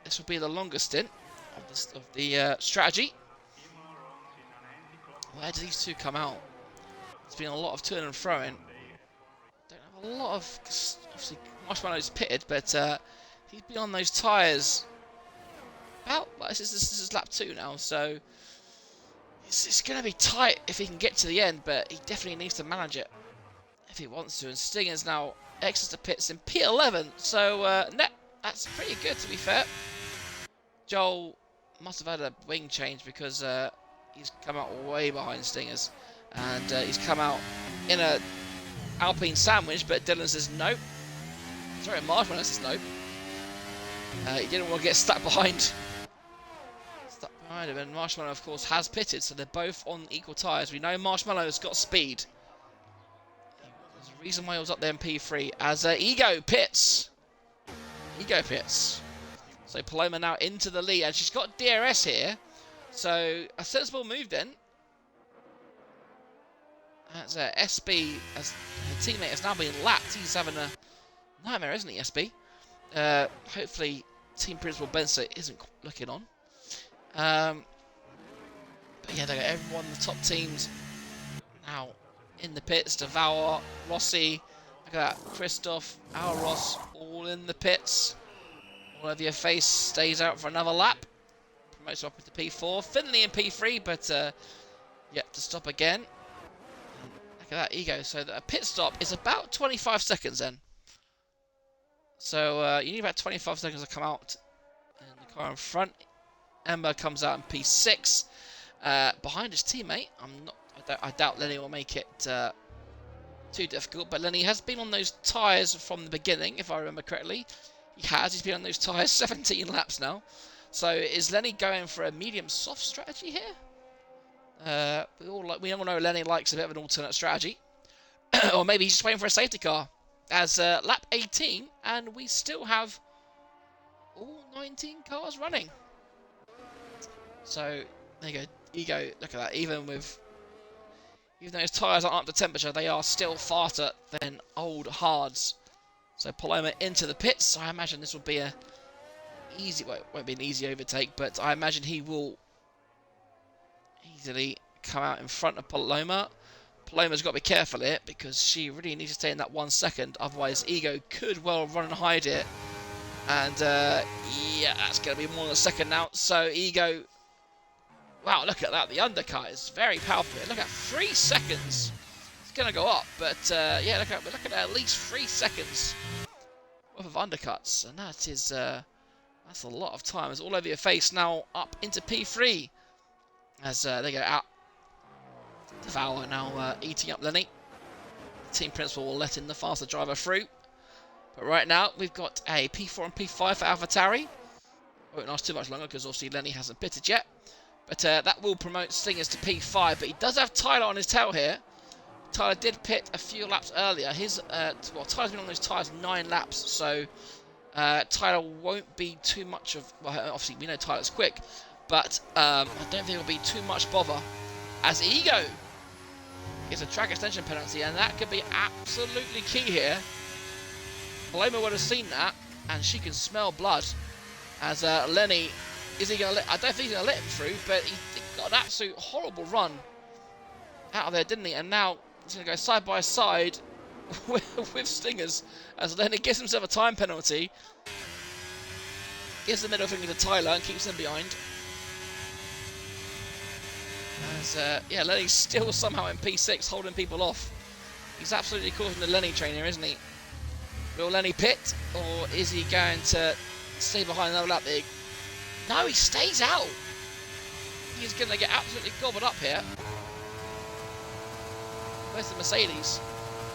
this will be the longest stint of the strategy. Where do these two come out? There's been a lot of turn and throwing. Don't have a lot of... Obviously, Marshmallow's pitted, but he's been on those tyres about... Well, this is lap 2 now, so... It's going to be tight if he can get to the end, but he definitely needs to manage it if he wants to. And Stinger's now exits the pits in P11, so that's pretty good, to be fair. Joel must have had a wing change because... he's come out way behind Stingers, and he's come out in a Alpine sandwich, but Dylan says nope. Sorry, Marshmallow says nope. He didn't want to get stuck behind him, and Marshmallow, of course, has pitted, so they're both on equal tyres. We know Marshmallow's got speed. There's a reason why he was up there in P3, as Ego pits. So Paloma now into the lead, and she's got DRS here. So, a sensible move then. As SB, as her teammate has now been lapped. He's having a nightmare, isn't he, SB? Hopefully, Team Principal Benson isn't looking on. But yeah, they got everyone in the top teams now in the pits. Devour, Rossi, look at that, Christoph, Alros, all in the pits. All over your face, stays out for another lap. Promotes up into P4. Finley in P3, but yet to stop again. Look at that, Ego. So a pit stop is about 25 seconds then. So you need about 25 seconds to come out in the car in front. Ember comes out in P6. Behind his teammate. I doubt Lenny will make it too difficult, but Lenny has been on those tyres from the beginning, if I remember correctly. He's been on those tyres 17 laps now. So is Lenny going for a medium-soft strategy here? We all know Lenny likes a bit of an alternate strategy. Or maybe he's just waiting for a safety car. As lap 18, and we still have all 19 cars running. So, there you go. Ego, look at that. Even though his tyres aren't up to temperature, they are still faster than old hards. So Paloma into the pits. So I imagine this will be a easy, well, it won't be an easy overtake, but I imagine he will easily come out in front of Paloma. Paloma's got to be careful here because she really needs to stay in that 1 second, otherwise Ego could well run and hide it. And yeah, that's going to be more than a second now. So Ego, wow, look at that. The undercut is very powerful here. Look at 3 seconds. It's going to go up, but yeah, we're looking at least 3 seconds worth of undercuts, and that is that's a lot of time. It's all over your face now, up into P3 as they go out. Devour now eating up Lenny. The team principal will let in the faster driver through, but right now we've got a P4 and P5 for AlphaTauri. Won't last too much longer because obviously Lenny hasn't pitted yet, but that will promote Stingers to P5. But he does have Tyler on his tail here. Tyler did pit a few laps earlier. His Tyler's been on those tyres 9 laps, so Tyler won't be too much of... Well, obviously we know Tyler's quick, but I don't think it'll be too much bother as Ego gets a track extension penalty, and that could be absolutely key here. Paloma would have seen that, and she can smell blood as Lenny... Is he going to let... I don't think he's going to let him through, but he got an absolute horrible run out of there, didn't he? And now he's going to go side by side with Stingers as Lenny gives himself a time penalty. gives the middle finger to Tyler and keeps him behind. As, yeah, Lenny's still somehow in P6, holding people off. He's absolutely causing the Lenny train here, isn't he? Will Lenny pit, or is he going to stay behind another lap? No, he stays out. He's going to get absolutely gobbled up here. Where's the Mercedes?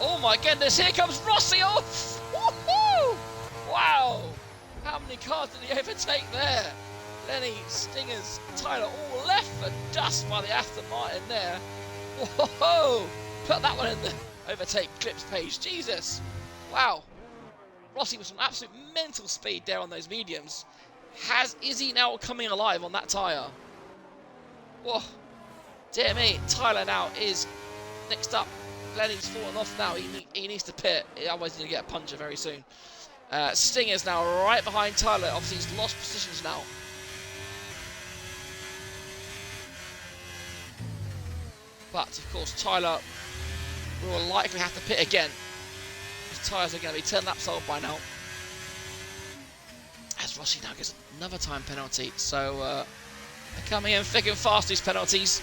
Oh my goodness, here comes Rossi off! Woohoo! Wow! How many cars did he overtake there? Lenny, Stingers, Tyler all left for dust by the Aston Martin there. Whoa! Put that one in the overtake clips page. Jesus! Wow! Rossi with some absolute mental speed there on those mediums. Is he now coming alive on that tyre? Whoa! Dear me, Tyler now is next up. Lenny's fallen off now. He needs to pit. Otherwise he's going to get a puncture very soon. Stinger's now right behind Tyler. Obviously he's lost positions now. But, of course, Tyler will likely have to pit again. His tyres are going to be 10 laps old by now. As Rossi now gets another time penalty. So, they're coming in thick and fast, these penalties.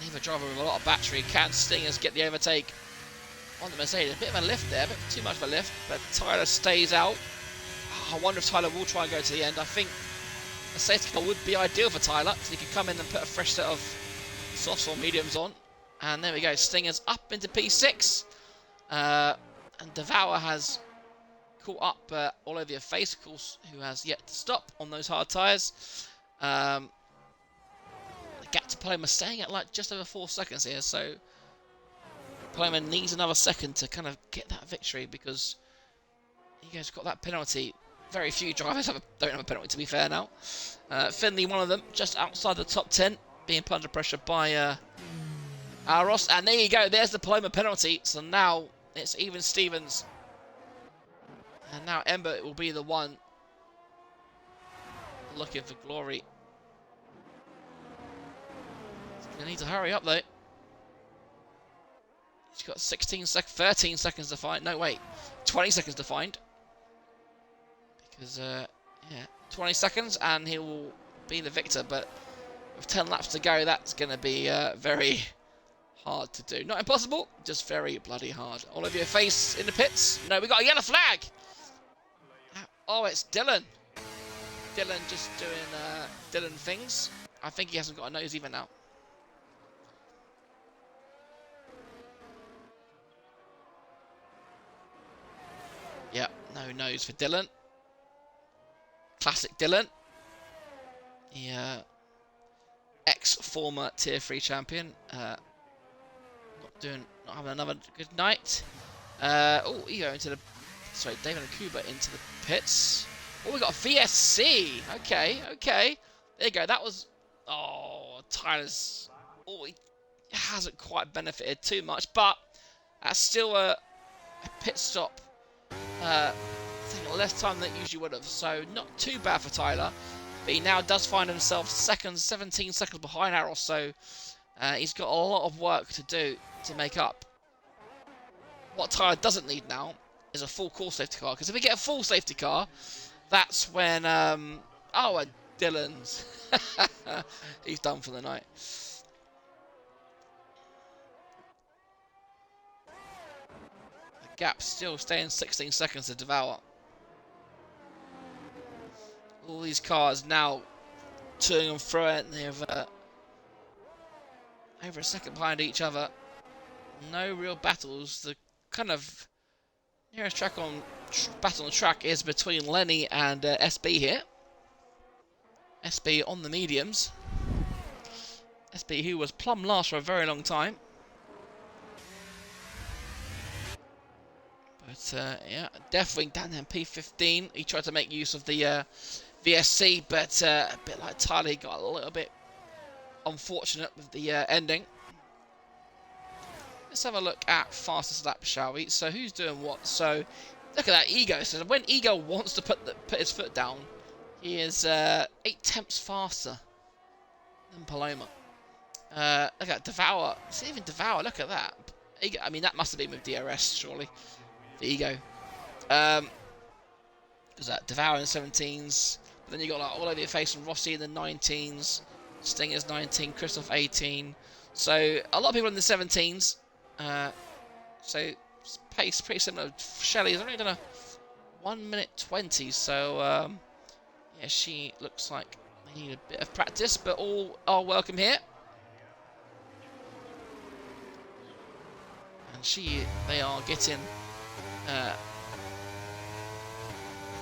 Neither driver with a lot of battery. Can Stingers get the overtake on the Mercedes? A bit of a lift there, a bit too much of a lift, but Tyler stays out. Oh, I wonder if Tyler will try and go to the end. I think a safety car would be ideal for Tyler, so he could come in and put a fresh set of softs or mediums on. And there we go, Stingers up into P6. And Devour has caught up all over your face, of course, who has yet to stop on those hard tyres. The gap to Paloma staying at like just over 4 seconds here, so Paloma needs another second to kind of get that victory because he has got that penalty. Very few drivers don't have a penalty, to be fair now. Finley, one of them, just outside the top 10, being put under pressure by Aros. And there you go, there's the Paloma penalty. So now it's even Stevens. And now Ember will be the one looking for glory. He's going to need to hurry up though. He's got 13 seconds to find. No, wait. 20 seconds to find. Because, yeah, 20 seconds and he will be the victor. But with 10 laps to go, that's going to be very hard to do. Not impossible, just very bloody hard. All over your face in the pits. No, we got a yellow flag. Oh, it's Dylan. Dylan just doing Dylan things. I think he hasn't got a nose even now. Yep, no nose for Dylan. Classic Dylan. The ex-former Tier 3 champion. Not having another good night. Oh, Ego into the... Sorry, David and Kuba into the pits. Oh, we got a VSC. Okay, okay. There you go. That was... Oh, Tyler's... Oh, he hasn't quite benefited too much, but that's still a pit stop. Taking less time than it usually would have, so not too bad for Tyler. But he now does find himself 17 seconds behind Aros, so he's got a lot of work to do to make up. What Tyler doesn't need now is a full core safety car, because if we get a full safety car, that's when oh, and Dylan's he's done for the night. The gap still staying 16 seconds to Devour. All these cars now toing and froing. They're over a second behind each other. No real battles. The kind of nearest battle on the track is between Lenny and SB here. SB on the mediums. SB who was plumb last for a very long time. But yeah, definitely down there in P15. He tried to make use of the VSC, but a bit like Tyler, he got a little bit unfortunate with the ending. Let's have a look at fastest lap, shall we? So who's doing what? So look at that Ego. So when Ego wants to put his foot down, he is 8 tenths faster than Paloma. Look at Devour. See, even Devour, look at that. Ego, I mean, that must have been with DRS, surely. The Ego. Because that Devour in the 17s. But then you got like all over your face from Rossi in the 19s. Stinger's 19, Christoph 18. So a lot of people in the 17s. So pace pretty similar. Shelley has only done a 1 minute 20. So yeah, she looks like they need a bit of practice, but all are welcome here. And they are getting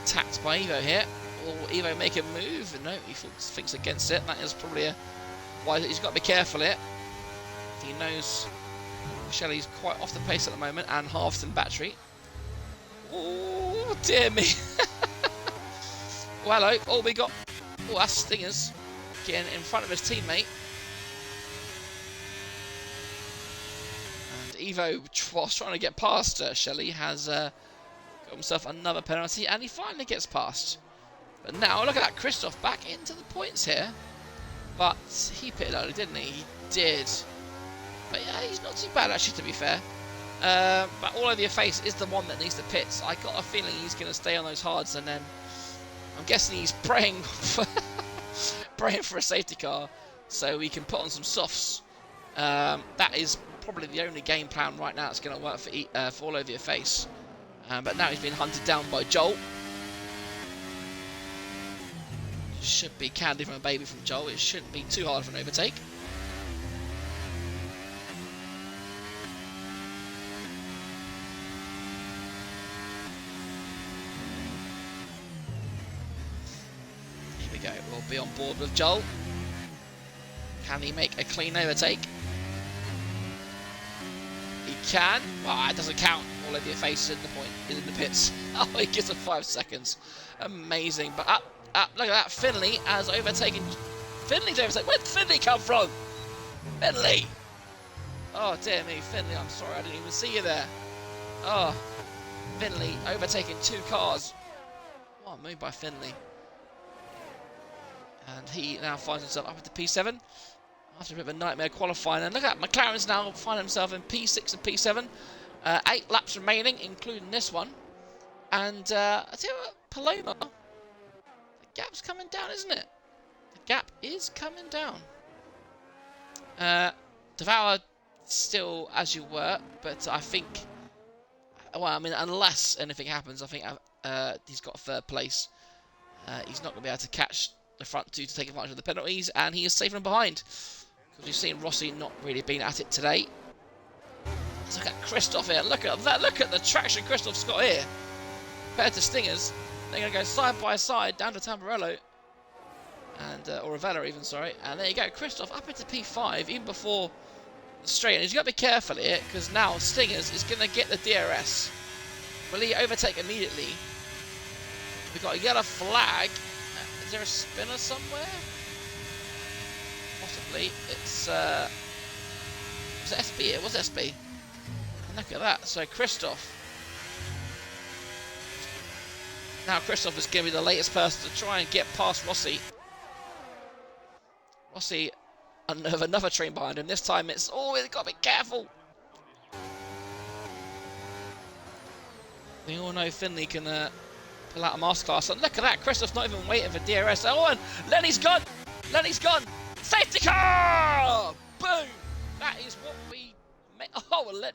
attacked by Evo here. Will Evo make a move? No, he thinks against it. That is probably why he's got to be careful here. He knows Shelley's quite off the pace at the moment and halves in battery. Oh dear me! Well, hello. All we got. Oh, that's Stingers getting in front of his teammate. And Evo, whilst trying to get past Shelley, has got himself another penalty, and he finally gets past. But now, look at that, Christoph back into the points here. But he pitted early, didn't he? He did. But yeah, he's not too bad, actually, to be fair. But all over your face is the one that needs the pits. I got a feeling he's going to stay on those hards, and then I'm guessing he's praying for, praying for a safety car so he can put on some softs. That is probably the only game plan right now that's going to work for all over your face. But now he's been hunted down by Joel. Should be candy from a baby from Joel. It shouldn't be too hard for an overtake. Here we go. We'll be on board with Joel. Can he make a clean overtake? He can. Well, it doesn't count. All over your face in the pits. Oh, he gives him 5 seconds. Amazing. But up. Look at that, Finley has overtaken. Finley's overtaken. Where did Finley come from? Finley! Oh, dear me, Finley, I'm sorry, I didn't even see you there. Oh, Finley overtaking 2 cars. What a move by Finley. And he now finds himself up at the P7 after a bit of a nightmare qualifying. And look at that, McLaren's now finding himself in P6 and P7. 8 laps remaining, including this one. And I tell you what, Paloma. Gap's coming down, isn't it? The gap is coming down. Devour still as you were, but I think, well, I mean, unless anything happens, I think he's got 3rd place. He's not going to be able to catch the front 2 to take advantage of the penalties, and he is safe from behind. Because we've seen Rossi not really been at it today. Let's look at Christoph here. Look at that. Look at the traction Christoph's got here. Compared to Stingers. They're going to go side by side down to Tamburello, and or Ravella even, sorry. And there you go, Christoph up into P5 even before the straight. And he's got to be careful here because now Stingers is going to get the DRS. Will he overtake immediately? We've got a yellow flag. Is there a spinner somewhere? Possibly. It's was it SB? It was SB. And look at that. So Christoph. Now Christoph is going to be the latest person to try and get past Rossi. Rossi, another train behind him. This time it's, oh, he's got to be careful. We all know Finley can pull out a masterclass. And look at that, Christoph's not even waiting for DRS. Oh, and Lenny's gone. Lenny's gone. Safety car! Boom! That is what we... Oh, well,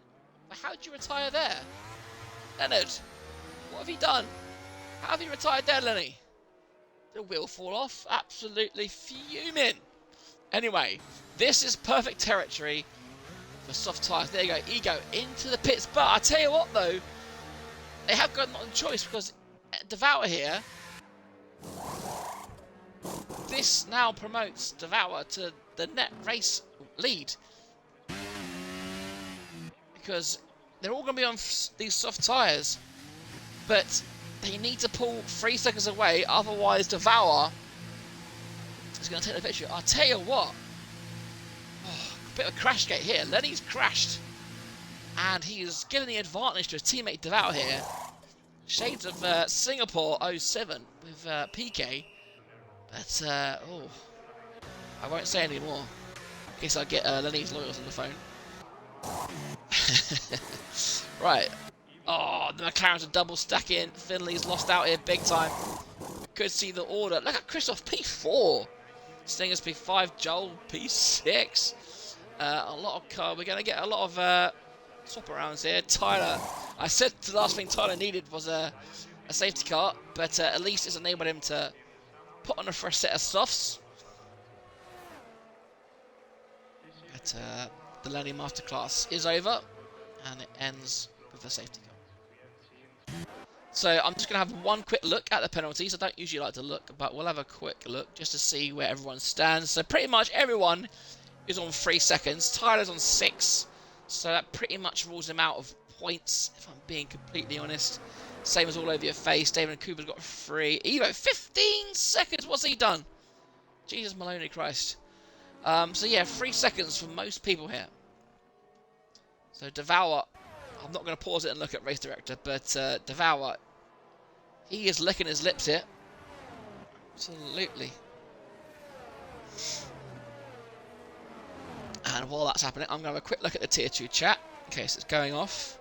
how did you retire there? Leonard, what have you done? How have you retired there, Lenny? Did the wheel fall off? Absolutely fuming. Anyway, this is perfect territory for soft tyres. There you go, Ego into the pits. But I tell you what, though, they have got no choice because Devour here. This now promotes Devour to the net race lead because they're all going to be on these soft tyres, but they need to pull 3 seconds away, otherwise Devour is going to take the victory. I'll tell you what, a bit of a crash gate here. Lenny's crashed, and he is giving the advantage to his teammate Devour here. Shades of Singapore 07 with PK, but oh, I won't say any more. In case I get Lenny's lawyers on the phone. Right. Oh, the McLaren's are double stacking. Finley's lost out here big time. Could see the order. Look at Christoph P4. Stingers P5. Joel P6. A lot of car. We're going to get a lot of swap arounds here. Tyler. I said the last thing Tyler needed was a safety car, but at least it's enabled him to put on a fresh set of softs. But the Lenny Masterclass is over, and it ends with a safety car. So I'm just going to have one quick look at the penalties. I don't usually like to look, but we'll have a quick look just to see where everyone stands. So pretty much everyone is on 3 seconds. Tyler's on 6, so that pretty much rules him out of points, if I'm being completely honest. Same as all over your face. David Cooper's got 3. Evo, 15 seconds. What's he done? Jesus Maloney Christ. So yeah, 3 seconds for most people here. So Devour, I'm not going to pause it and look at Race Director, but Devour, he is licking his lips here. Absolutely. And while that's happening, I'm going to have a quick look at the Tier 2 chat, in case it's going off.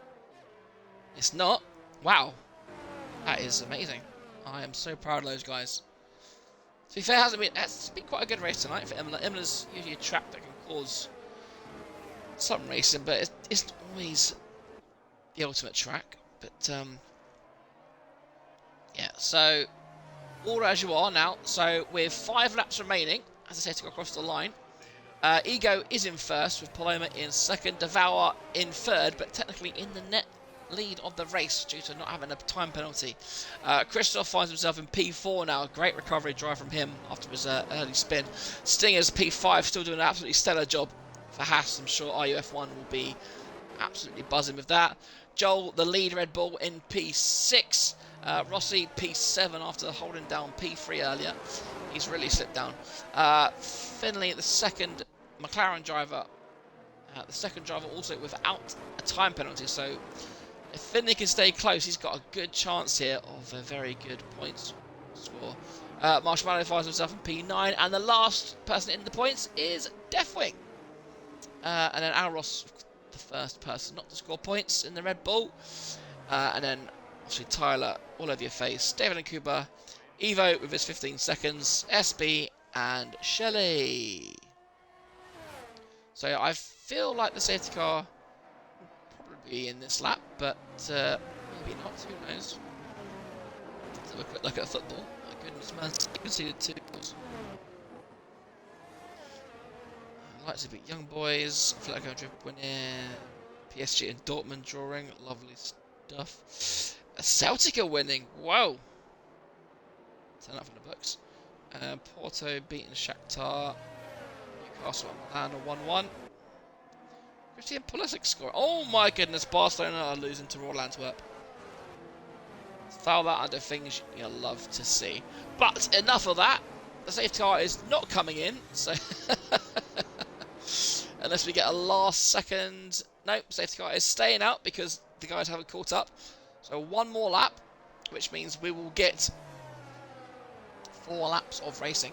It's not. Wow. That is amazing. I am so proud of those guys. To be fair, it's been quite a good race tonight for Imola. Imola's usually a track that can cause some racing, but it's not always the ultimate track. But, yeah, so, order as you are now. So, with 5 laps remaining, as I said, to go across the line, Ego is in first, with Paloma in second, Devour in third, but technically in the net lead of the race due to not having a time penalty. Christoph finds himself in P4 now. Great recovery drive from him after his early spin. Stinger's P5, still doing an absolutely stellar job for Haas. I'm sure RUF1 will be absolutely buzzing with that. Joel, the lead Red Bull, in P6. Rossi, P7 after holding down P3 earlier. He's really slipped down. Finley, the second McLaren driver. The second driver also without a time penalty. So if Finley can stay close, he's got a good chance here of a very good points score. Marshmallow finds himself in P9. And the last person in the points is Deathwing. And then Alros, the first person not to score points in the Red Bull. And then obviously Tyler, all over your face. David and Cooper. Evo with his 15 seconds. SB and Shelley. So I feel like the safety car will probably be in this lap, but maybe not. Who knows? Let's have a quick look at football. My goodness, man, you conceded 2 goals. Likes to beat Young Boys. Flacco drip winning. PSG and Dortmund drawing. Lovely stuff. A Celtic are winning. Whoa. 10 up from the books. Porto beating Shakhtar. Newcastle and Milan 1-1. Christian Pulisic scoring. Oh my goodness, Barcelona are losing to Royal Antwerp. Foul that under things you'll love to see. But enough of that. The safety car is not coming in, so unless we get a last second. Nope, safety car is staying out because the guys haven't caught up. So one more lap, which means we will get 4 laps of racing.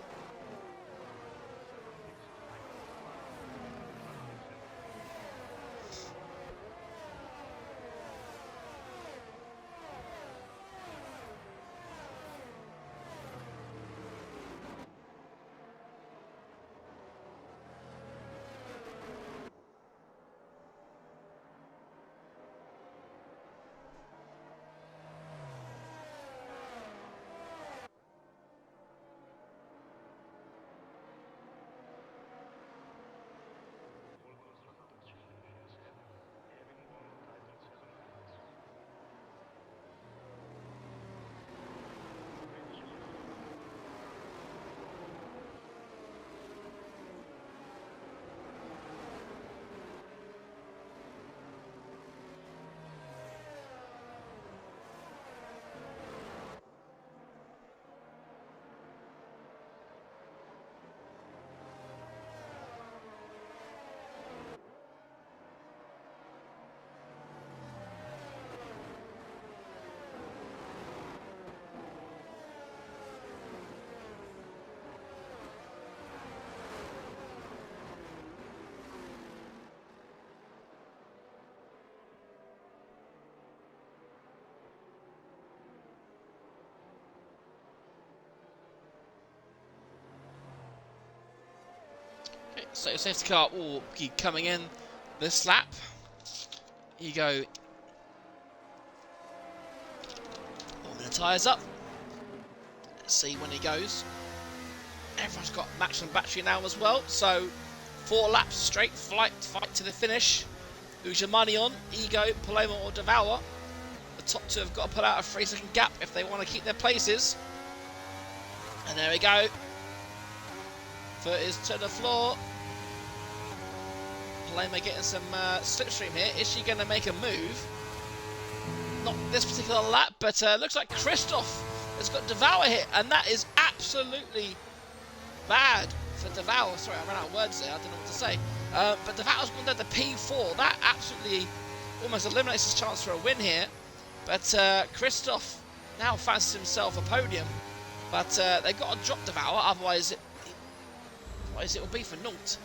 So safety car will be coming in this lap. Ego warming the tyres up. Let's see when he goes. Everyone's got maximum battery now as well, so 4 laps straight fight to the finish. Who's your money on? Ego, Paloma or Devour? The top 2 have got to put out a 3-second gap if they want to keep their places. And there we go. Foot is to the floor. Paloma getting some slipstream here. Is she going to make a move? Not this particular lap, but looks like Christoph has got Devour hit, and that is absolutely bad for Devour. Sorry, I ran out of words there. I don't know what to say. But Devour's gone down to P4. That absolutely almost eliminates his chance for a win here. But Christoph now fancies himself a podium. But they've got to drop Devour, otherwise it will be for naught.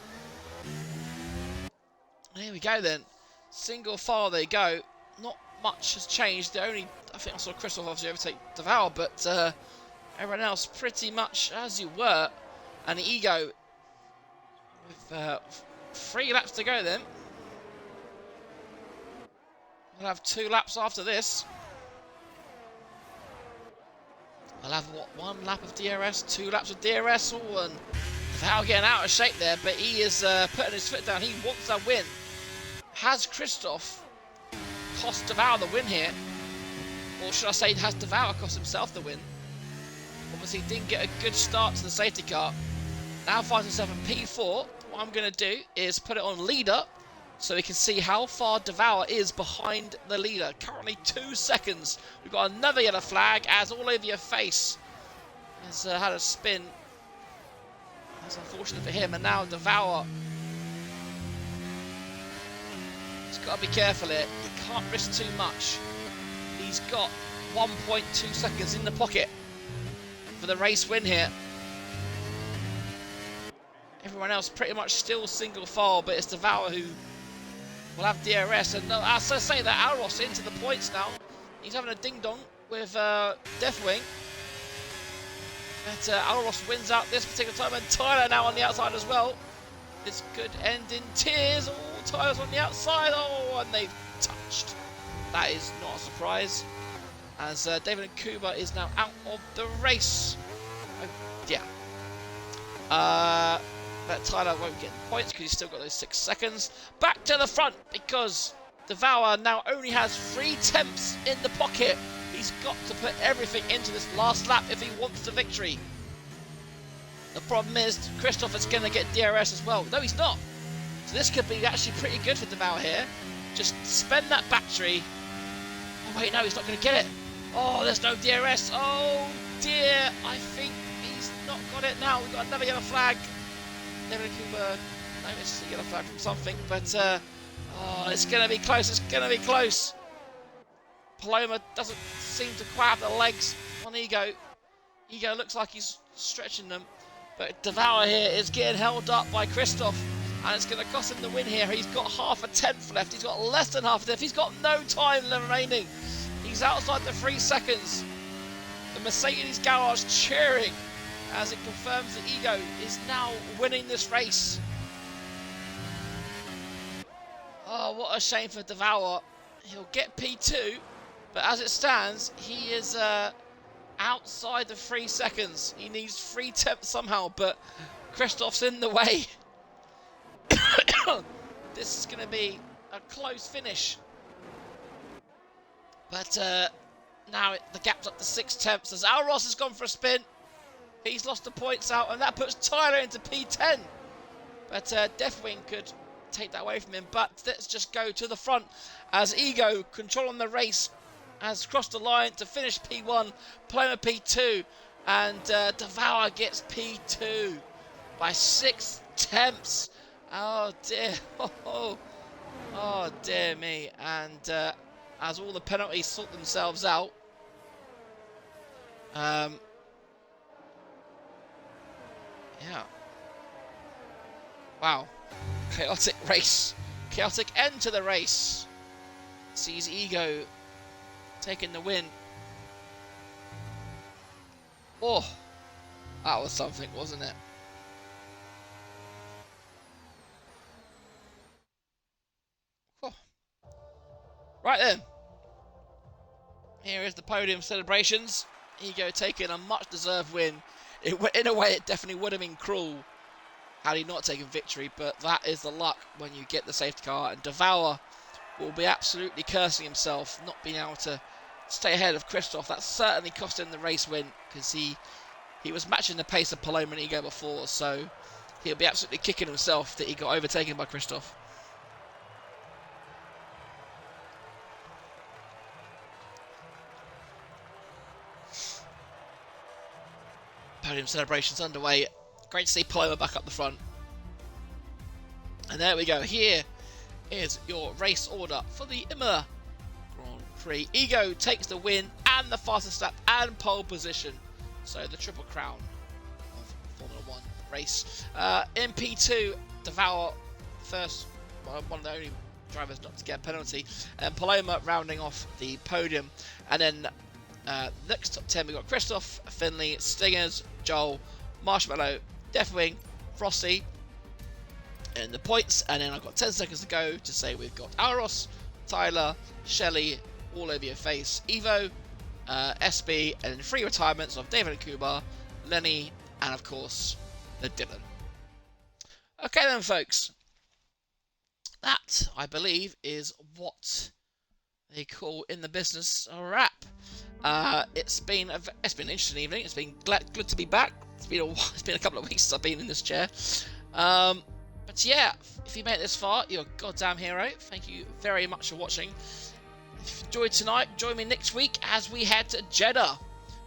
Here we go then. Single file they go. Not much has changed. I think I saw Christoph obviously overtake Devour, but everyone else pretty much as you were. And the Ego with 3 laps to go then. We'll have 2 laps after this. We'll have, what, 1 lap of DRS, 2 laps of DRS. Oh, and Devour getting out of shape there, but he is putting his foot down. He wants that win. Has Christoph cost Devour the win here? Or should I say, has Devour cost himself the win? Obviously, he didn't get a good start to the safety car. Now finds himself in P4. What I'm going to do is put it on leader so we can see how far Devour is behind the leader. Currently 2 seconds. We've got another yellow flag as all over your face has had a spin. That's unfortunate for him. And now Devour. He's got to be careful here. He can't risk too much. He's got 1.2 seconds in the pocket for the race win here. Everyone else pretty much still single file, but it's Devour who will have DRS. And as I say, that Alros into the points now. He's having a ding-dong with Deathwing. But Alros wins out this particular time, and Tyler now on the outside as well. This could end in tears. Oh, Tyler's on the outside. Oh, and they've touched. That is not a surprise, as David and Kuba is now out of the race. Yeah. But Tyler won't get the points because he's still got those 6 seconds. Back to the front because Devour now only has 3 temps in the pocket. He's got to put everything into this last lap if he wants the victory. The problem is Christoph is going to get DRS as well. No, he's not. So this could be actually pretty good for Devour here. Just spend that battery. Oh wait, no, he's not going to get it. Oh, there's no DRS. Oh dear, I think he's not got it now. We've got another yellow flag. Never no, it's a yellow flag from something, but oh, it's going to be close. It's going to be close. Paloma doesn't seem to quite have the legs on Ego. Ego looks like he's stretching them, but Devour here is getting held up by Christoph, and it's going to cost him the win here. He's got half a tenth left. He's got less than half a tenth. He's got no time remaining. He's outside the 3 seconds. The Mercedes garage cheering as it confirms that Ego is now winning this race. Oh, what a shame for Devour. He'll get P2, but as it stands, he is outside the 3 seconds. He needs 3 tenths somehow, but Christoph's in the way. This is going to be a close finish. But now the gap's up to 6 tenths as Alros has gone for a spin. He's lost the points out, and that puts Tyler into P10. But Deathwing could take that away from him. But let's just go to the front as Ego, controlling the race, has crossed the line to finish P1, Paloma P2, and Devour gets P2 by 6 tenths. Oh dear, oh dear me. And as all the penalties sort themselves out, yeah. Wow. Chaotic race. Chaotic end to the race. Sees Ego taking the win. Oh, that was something, wasn't it? Right then. Here is the podium celebrations. Ego taking a much-deserved win. In a way, it definitely would have been cruel had he not taken victory, but that is the luck when you get the safety car, and Devour will be absolutely cursing himself not being able to stay ahead of Christoph. That certainly cost him the race win, because he was matching the pace of Paloma and Ego before, so he'll be absolutely kicking himself that he got overtaken by Christoph. Podium celebrations underway. Great to see Paloma back up the front. And there we go. Here is your race order for the Imola Grand Prix. Ego takes the win and the fastest lap and pole position. So the triple crown of Formula 1 race. In P2, Devour first, one of the only drivers not to get a penalty. And Paloma rounding off the podium. And then next top 10 we've got Christoph, Finley, Stingers, Joel, Marshmallow, Deathwing, Frosty in the points, and then I've got 10 seconds to go to say we've got Alros, Tyler, Shelley, all over your face, Evo, SB, and then 3 retirements of David and Kubar, Lenny, and of course the Dylan. Okay then folks, that I believe is what they call in the business a wrap. It's been an interesting evening. It's been good to be back. It's been a couple of weeks since I've been in this chair. But yeah, if you made it this far, you're a goddamn hero. Thank you very much for watching. If you enjoyed tonight, join me next week as we head to Jeddah.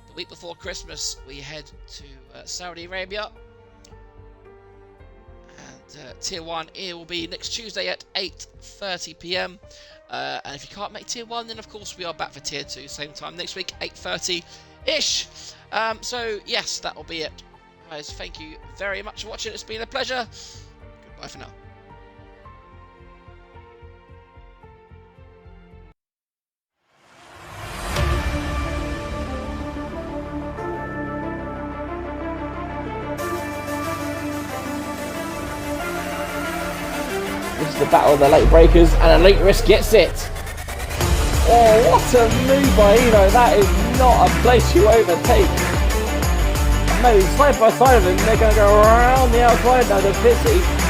The week before Christmas, we head to Saudi Arabia. And Tier 1 here will be next Tuesday at 8:30 PM. And if you can't make Tier 1, then of course we are back for Tier 2, same time next week, 8:30-ish. So yes, that will be it. Guys, thank you very much for watching. It's been a pleasure. Goodbye for now. This is the battle of the late breakers, and Elite Risk gets it. Oh, what a move by Eno. That is not a place you overtake. Maybe side by side of him, they're going to go around the outside now, the pitsy.